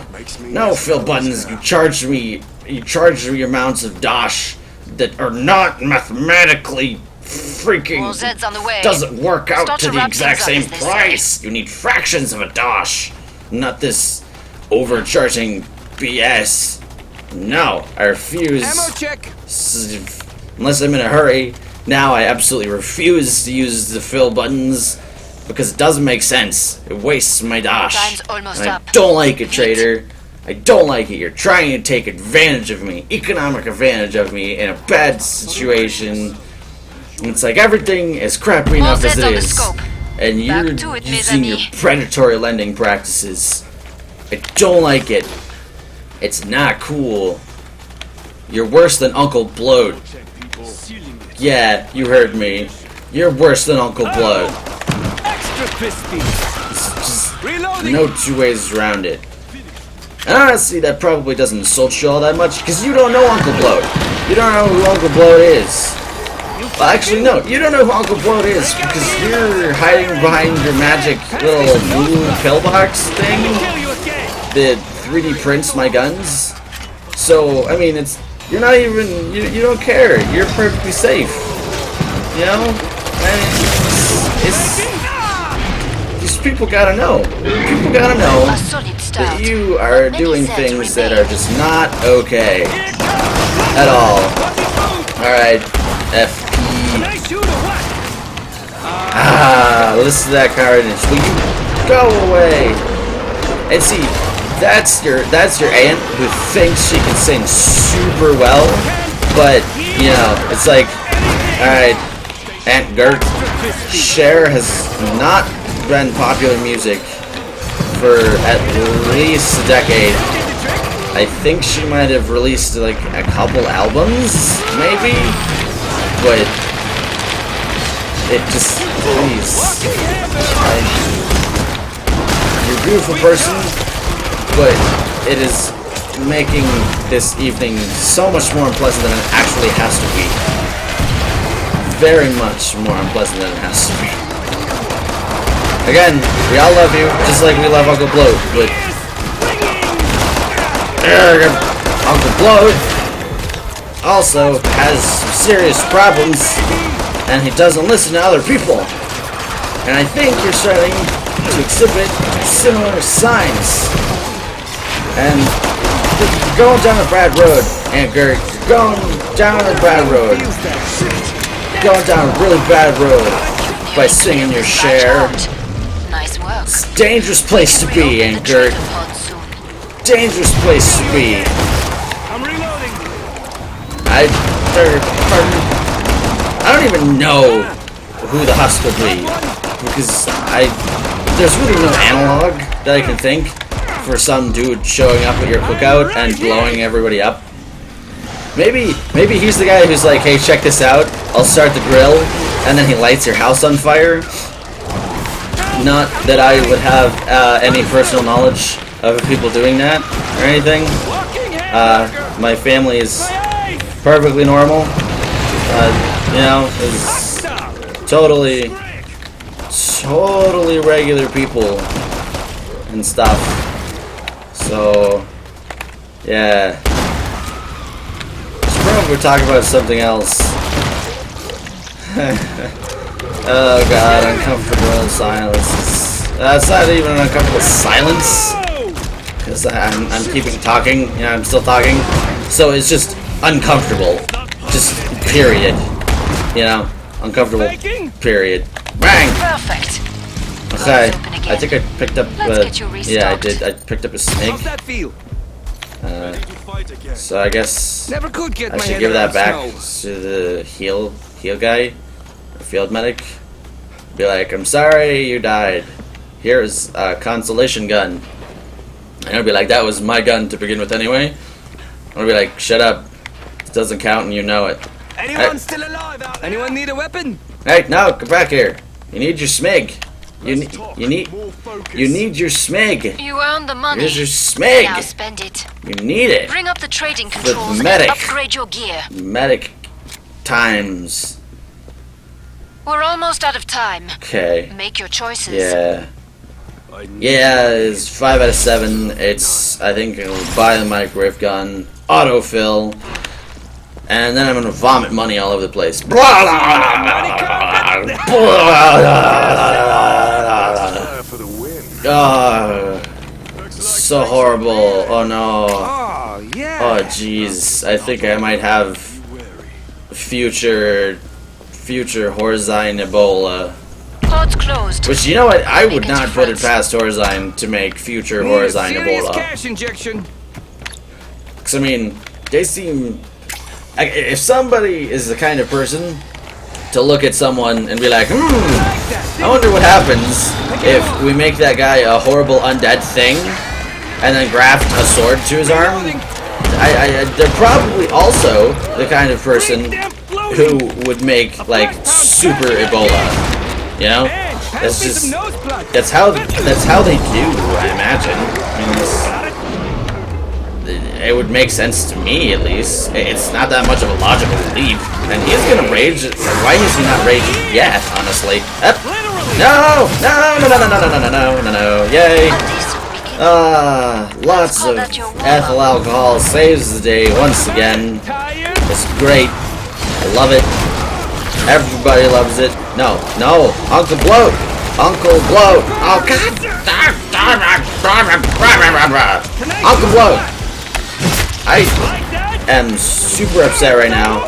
fill buttons. You charge me amounts of dosh that are not mathematically freaking
More Zeds on the way.
doesn't work out
Start
to
to
the
wrap
exact
things
same
up, as they
price. You need fractions of a dosh, not this overcharging BS. No, I refuse.
Ammo check.
Unless I'm in a hurry. Now I absolutely refuse to use the fill buttons because it doesn't make sense. It wastes my dosh.
Time's almost
And I
up.
don't like it, trader. I don't like it. You're trying to take advantage of me, economic advantage of me in a bad situation. And it's like everything is crappy enough as
Zeds
it
on the
is,
scope.
and you're
Back to it, mes
using your
amis.
predatory lending practices. I don't like it. It's not cool. You're worse than Uncle Bloat. Yeah, you heard me. You're worse than Uncle Bloat.
Extra crispy.
Just
Reloading.
no two ways around it. And honestly, that probably doesn't insult you all that much, because you don't know Uncle Bloat. You don't know who Uncle Bloat is. Well, actually, no, you don't know who Uncle Bloat is, because you're hiding behind your magic little blue pillbox thing
Kill you again.
that 3D prints my guns. So, I mean, you're not even, you don't care. You're perfectly safe. You know? And these people gotta know. People gotta know
A solid start.
that you are
Many
doing
Zeds
things that
remain.
are just not okay at all. Alright, FP.
Nice shoot or what?
Listen to that carnage. Will you go away? And see, that's your aunt who thinks she can sing super well, but you know, it's like, alright, Aunt Gert, Cher has not been popular music for at least a decade. I think she might have released like a couple albums, maybe, but it just, please, you're a beautiful person, but it is making this evening so much more unpleasant than it actually has to be. Very much more unpleasant than it has to be. Again, we all love you, just like we love Uncle Bloat, but Uncle Bloat also has serious problems, and he doesn't listen to other people. And I think you're starting to exhibit similar signs. And you're going down a bad road, Aunt Gert. You're going down a bad road. Going down a really bad road by singing your Cher.
Nice work.
It's a dangerous place to be, Aunt Gert. Dangerous place to be.
I'm reloading.
I don't even know who the husk would be. because there's really no analog that I can think for some dude showing up at your cookout and blowing everybody up. Maybe he's the guy who's like, hey, check this out, I'll start the grill, and then he lights your house on fire. Not that I would have any personal knowledge of people doing that or anything. My family is perfectly normal. You know, is totally regular people and stuff. So, yeah. Should probably talk about something else. Oh god, uncomfortable silence. It's not even an uncomfortable silence, because I'm keeping talking. You know, I'm still talking. So it's just uncomfortable. Just period. You know, uncomfortable. Period. Bang.
Perfect.
Okay. I think I picked up. Yeah, I did. I picked up a
How's
snake.
that feel?
So I guess
Never could get
I
my
should
head
give that
around
back
snow.
to the heal guy, or field medic. Be like, I'm sorry you died. Here's a consolation gun. And I'll be like, that was my gun to begin with anyway. I'll be like, shut up. It doesn't count and you know it.
Anyone still alive out there? Anyone need a weapon?
Hey, no, come back here. You need your smig. You need your smig.
You earned the money.
Here's your smig.
Now spend it.
You need it.
Bring up the trading controls
medic.
and upgrade your gear.
Medic times.
We're almost out of time.
Okay.
Make your choices.
Yeah. Yeah, it's 5 out of 7. It's, I think, I'll buy the microwave gun, autofill, and then I'm gonna vomit money all over the place.
For the win.
So horrible. Oh no.
Oh, yeah.
Oh jeez. I think I might have future Horzine Ebola.
Port's closed.
Which, you know what? I would
Maybe
not
it's
put it
France.
past Horzine to make future
Need a
Horzine
serious
Ebola.
cash injection.
Because, I mean, they seem... If somebody is the kind of person to look at someone and be like, I wonder what happens if we make that guy a horrible undead thing and then graft a sword to his arm. They're probably also the kind of person who would make, like, super Ebola. You know? That's just... That's how they do, I imagine. I mean, it would make sense to me, at least. It's not that much of a logical leap. And he's gonna rage. Why is he not raging yet, honestly? No! No! Yay! Lots of ethyl alcohol saves the day once again. It's great. I love it. Everybody loves it. No. Uncle Bloat! Uncle Bloat! Oh, God! Uncle Bloat! I am super upset right now.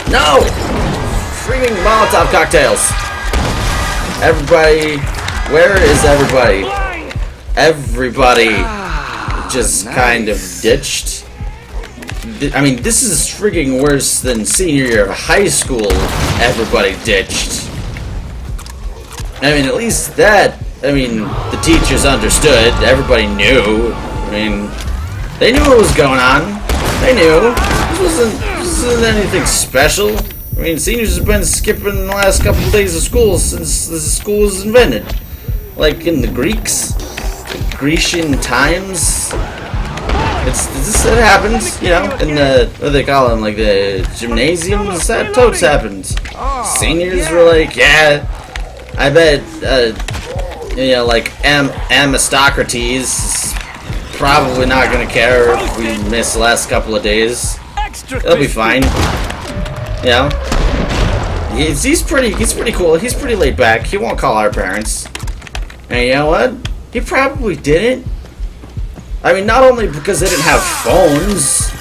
No! Freaking Molotov cocktails! Everybody, where is everybody? Everybody just kind of ditched. I mean, this is freaking worse than senior year of high school. Everybody ditched. I mean, at least that, the teachers understood. Everybody knew. I mean, they knew what was going on. They knew. This wasn't anything special. I mean, seniors have been skipping the last couple of days of school since the school was invented. Like in the Greeks, the Grecian times. It happens, you know, in the, what do they call them, like the gymnasiums? That totes happened. Seniors were like, yeah, I bet, you know, like Amistocrates is probably not gonna care if we miss the last couple of days. It'll be fine. You know, he's pretty cool. He's pretty laid back. He won't call our parents. And you know what? He probably didn't. I mean, not only because they didn't have phones,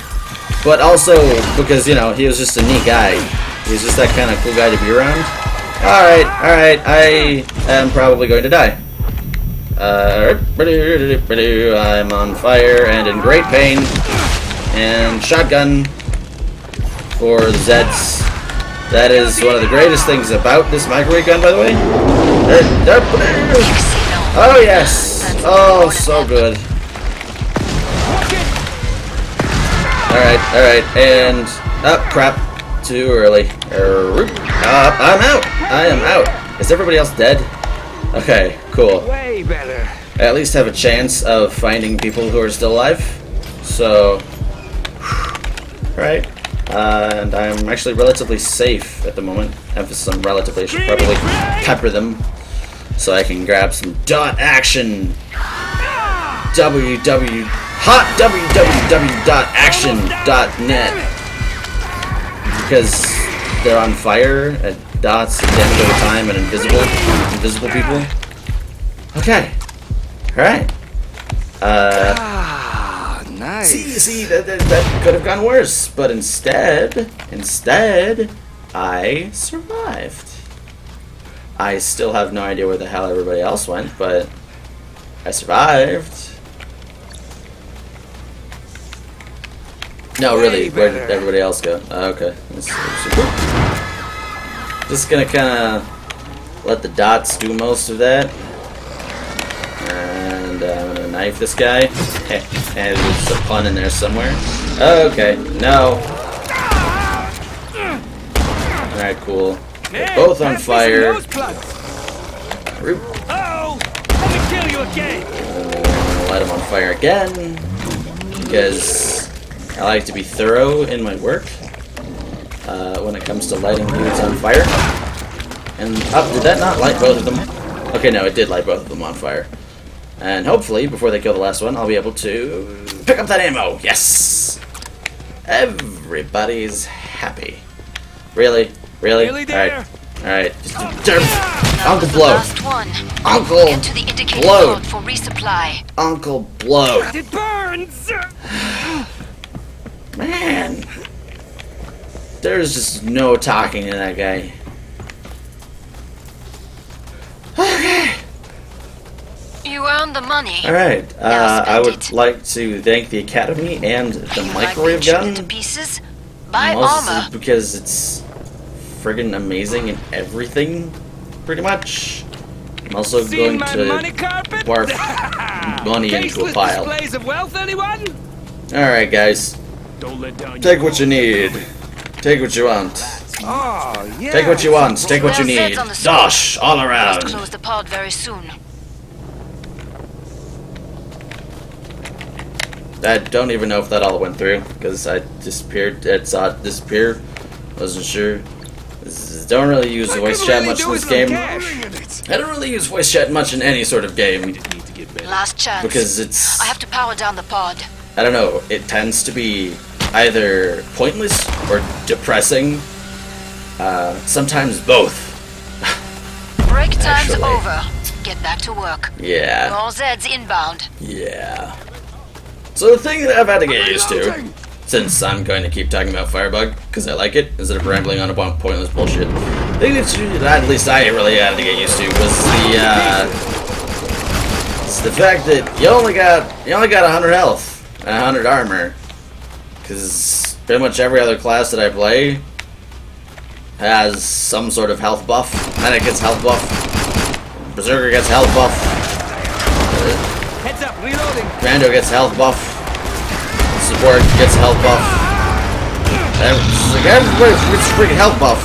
but also because, you know, he was just a neat guy. He was just that kind of cool guy to be around. Alright, I am probably going to die. I'm on fire and in great pain. And shotgun for the Zeds. That is one of the greatest things about this microwave gun, by the way. Oh, yes. Oh, so good. Alright, and... Oh, crap. Too early. I'm out. I am out. Is everybody else dead? Okay, cool.
Way better.
I at least have a chance of finding people who are still alive. So... Right. And I'm actually relatively safe at the moment. Emphasis on relatively. I should probably pepper them so I can grab some dot action. www.action.net because they're on fire at dots, damage over time, and invisible people. Okay. Alright.
Nice.
See, that could have gone worse, but instead, I survived. I still have no idea where the hell everybody else went, but I survived. No, really, where did everybody else go? Okay. Just gonna kinda let the dots do most of that. And I'm gonna knife this guy. And there's a pun in there somewhere. Okay, no. Alright, cool. They're both on fire. Light them on fire again. Because I like to be thorough in my work when it comes to lighting dudes on fire. And did that not light both of them? Okay, no, it did light both of them on fire. And hopefully, before they kill the last one, I'll be able to pick up that ammo. Yes! Everybody's happy. Really? Alright. Uncle Blow. Uncle Blow.
For resupply.
Uncle Blow.
It burns.
Man. There's just no talking to that guy. Okay.
You earned the money.
Alright,
Now
I would
spend it.
like to thank the Academy and the microwave
Like being
gun.
chipped to pieces? Buy
Mostly
armor.
because it's friggin' amazing in everything, pretty much. I'm also going to
money carpet?
barf money into a
Tasteless
pile.
displays of wealth, anyone?
Alright, guys.
Don't let down
Take what you need. Take what you want.
Oh, yeah.
Take what you want. Take what you
Well said
need.
on the spot.
Dosh all
Must
around.
close the pod very soon.
I don't even know if that all went through because I disappeared. I saw it disappear. Wasn't sure. Don't really use voice chat much in this game. I don't really use voice chat much in any sort of game
Last chance.
because it's,
I have to power down the pod.
I don't know, it tends to be either pointless or depressing. Sometimes both.
Break time's
Actually.
over. Get back to work.
Yeah.
All Zeds inbound.
Yeah. So the thing that I've had to get used to, since I'm going to keep talking about Firebug, because I like it, instead of rambling on about pointless bullshit, the thing that at least I really had to get used to was the fact that you only got 100 health and 100 armor, because pretty much every other class that I play has some sort of health buff. Medic gets health buff. Berserker gets health buff.
Heads up, reloading.
Commando gets health buff. Support gets health buff. Everybody gets freaking health buff.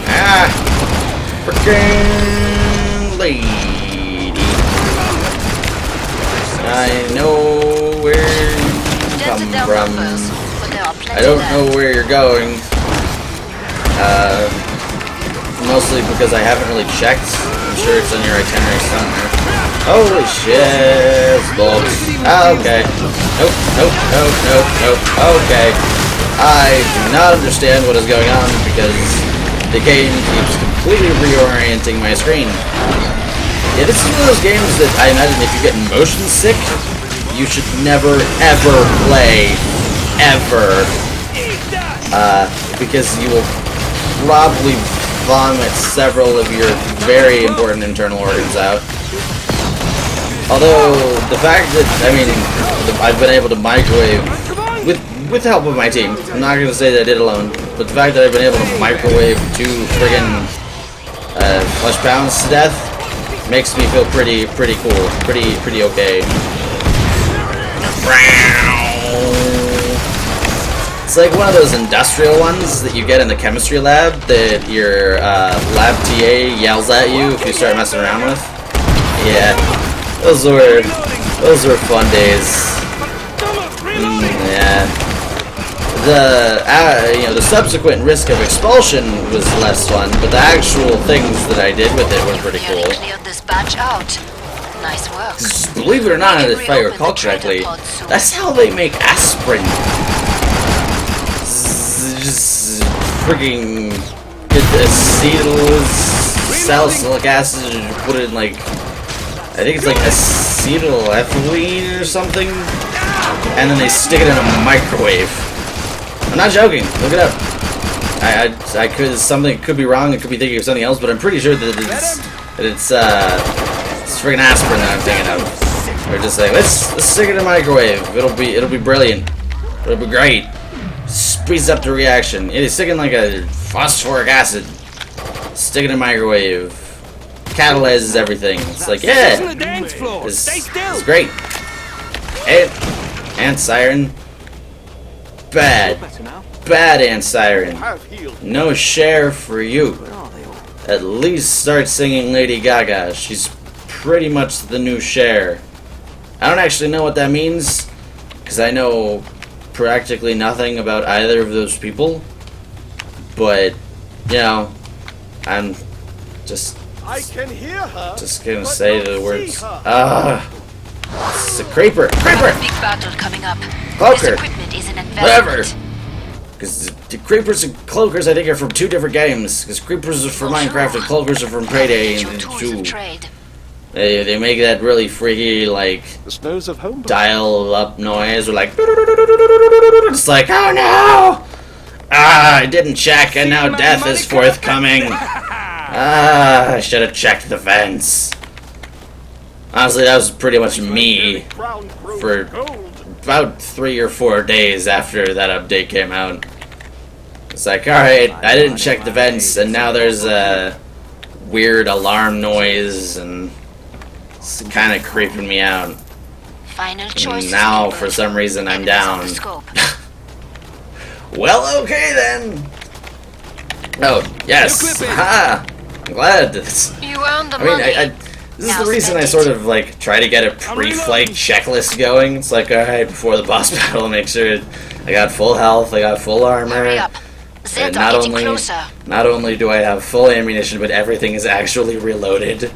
Ah! Freaking lady. I know where you come
Dented down
from.
numbers, but there are plenty
I don't
left.
know where you're going. Mostly because I haven't really checked. I'm sure it's on your itinerary somewhere. Holy shit, bolts. Okay. Nope. Okay. I do not understand what is going on because the game keeps completely reorienting my screen. Yeah, this is one of those games that I imagine if you get motion sick, you should never, ever play. Ever. Because you will probably vomit several of your very important internal organs out. Although, the fact that, I mean, I've been able to microwave with with the help of my team. I'm not gonna say that I did alone, but the fact that I've been able to microwave 2 friggin' flesh pounds to death makes me feel pretty cool, pretty okay. It's like one of those industrial ones that you get in the chemistry lab that your lab TA yells at you if you start messing around with. Yeah, those were fun days. Yeah. The subsequent risk of expulsion was less fun, but the actual things that I did with it were pretty cool.
Cleared this batch out. Nice work.
Believe it or not, if I recall correctly, that's how they make aspirin. Just freaking get the salicylic acid and put it in like, I think it's like acetylethylene or something, and then they stick it in a microwave. I'm not joking. Look it up. I could something could be wrong. I could be thinking of something else, but I'm pretty sure that it's freaking aspirin that I'm thinking of. They're just saying, let's stick it in a microwave. It'll be brilliant. It'll be great. Speeds up the reaction. It is sticking like a phosphoric acid. Stick it in a microwave. Catalyzes everything. It's like, yeah, it's great. Ant siren. Bad ant siren. No share for you. At least start singing Lady Gaga. She's pretty much the new Cher. I don't actually know what that means, because I know practically nothing about either of those people. But, you know, I'm just gonna say the words. It's a creeper.
Big battle coming up.
Cloaker.
This equipment is an investment.
Whatever. Because the creepers and cloakers, I think, are from 2 different games. Because creepers are from Minecraft and cloakers are from Payday and 2. They make that really freaky, like, dial-up noise, or like, it's like, oh no! I didn't check, and now death is forthcoming. I should have checked the vents. Honestly, that was pretty much me for about 3 or 4 days after that update came out. It's like, alright, I didn't check the vents, and now there's a weird alarm noise, and it's kind of creeping me out.
Final choice.
And now, for some reason, I'm down. Well, okay then. Oh, yes. Ha! I'm glad this.
You earned the
I mean,
money.
this is the reason I sort of, like, try to get a pre-flight checklist going. It's like, alright, before the boss battle, make sure I got full health, I got full armor.
Hurry up.
And
Zeta,
not only do I have full ammunition, but everything is actually reloaded.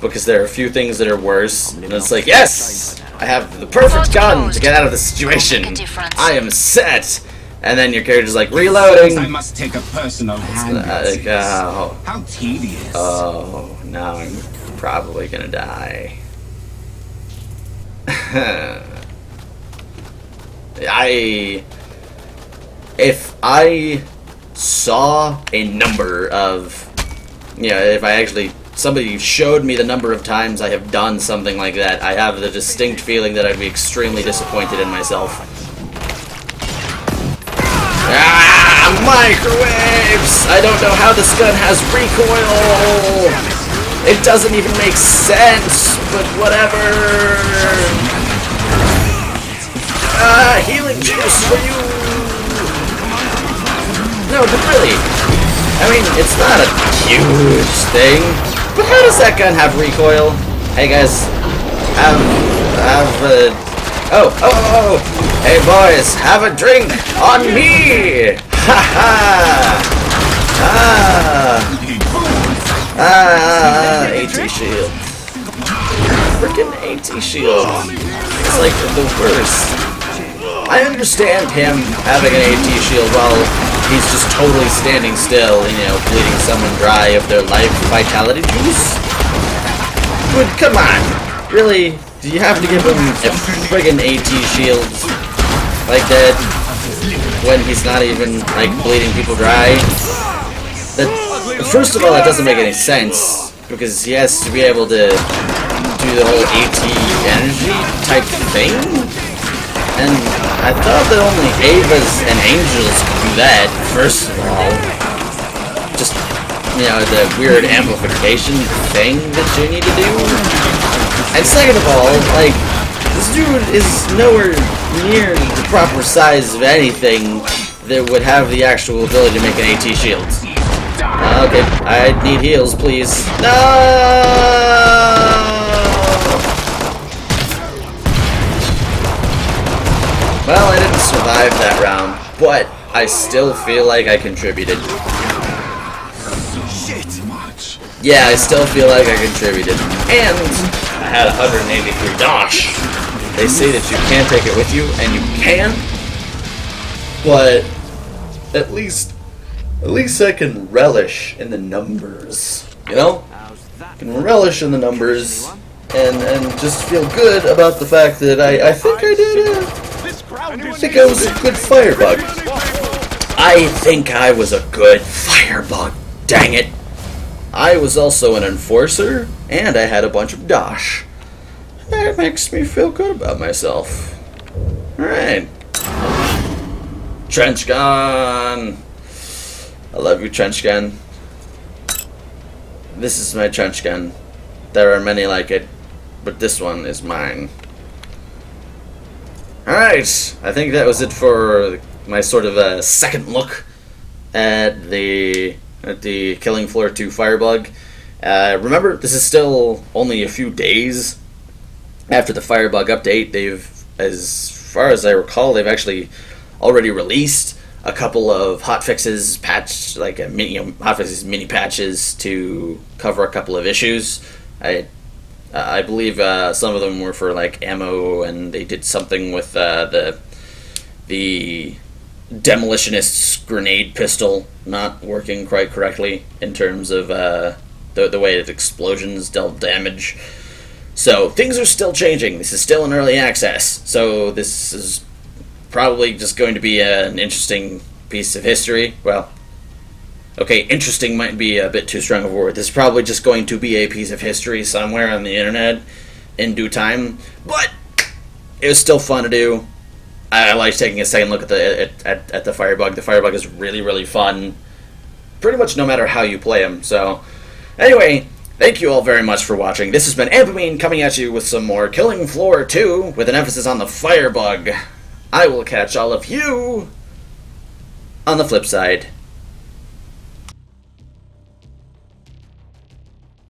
Because there are a few things that are worse. And it's like, yes! I have the perfect gun to get out of this situation. I am set! And then your character's like, reloading!
I must take a personal hand. How tedious.
Oh, now I'm probably gonna die. If I saw a number of, if I actually, somebody showed me the number of times I have done something like that, I have the distinct feeling that I'd be extremely disappointed in myself. Microwaves! I don't know how this gun has recoil! It doesn't even make sense, but whatever! Healing juice for you! No, but really, I mean, it's not a huge thing, but how does that gun have recoil? Hey guys, hey boys, have a drink on me! Ha ha! AT shield. Freaking AT shield. It's like the worst. I understand him having an AT shield while he's just totally standing still, bleeding someone dry of their life vitality juice. But come on, really? Do you have to give him a friggin' AT shield like that when he's not even, like, bleeding people dry? First of all, that doesn't make any sense, because he has to be able to do the whole AT energy type thing, And I thought that only Avas and Angels could do that, first of all. Just, you know, the weird amplification thing that you need to do. And second of all, like, this dude is nowhere near the proper size of anything that would have the actual ability to make an AT shield. Okay, I need heals, please. No! Well, I didn't survive that round, but I still feel like I contributed. Yeah, I still feel like I contributed. And I had 183 dosh. They say that you can take it with you, and you can. But at least I can relish in the numbers. You know? I can relish in the numbers and just feel good about the fact that I think I did I think I was a good Firebug. I think I was a good Firebug. Dang it. I was also an Enforcer, and I had a bunch of dosh. That makes me feel good about myself. Alright. Trench gun. I love you, trench gun. This is my trench gun. There are many like it, but this one is mine. Alright, I think that was it for my sort of a second look at the Killing Floor 2 Firebug. Remember, this is still only a few days after the Firebug update. They've, as far as I recall, they've actually already released a couple of hotfixes, hotfixes, mini patches to cover a couple of issues. I believe some of them were for like ammo, and they did something with the demolitionist's grenade pistol not working quite correctly in terms of the way that explosions dealt damage. So things are still changing. This is still in early access, so this is probably just going to be an interesting piece of history. Well, okay, interesting might be a bit too strong of a word. This is probably just going to be a piece of history somewhere on the internet in due time, but it was still fun to do. I like taking a second look at the Firebug. The Firebug is really, really fun, pretty much no matter how you play him. So, anyway, thank you all very much for watching. This has been Ampamine coming at you with some more Killing Floor 2, with an emphasis on the Firebug. I will catch all of you on the flip side.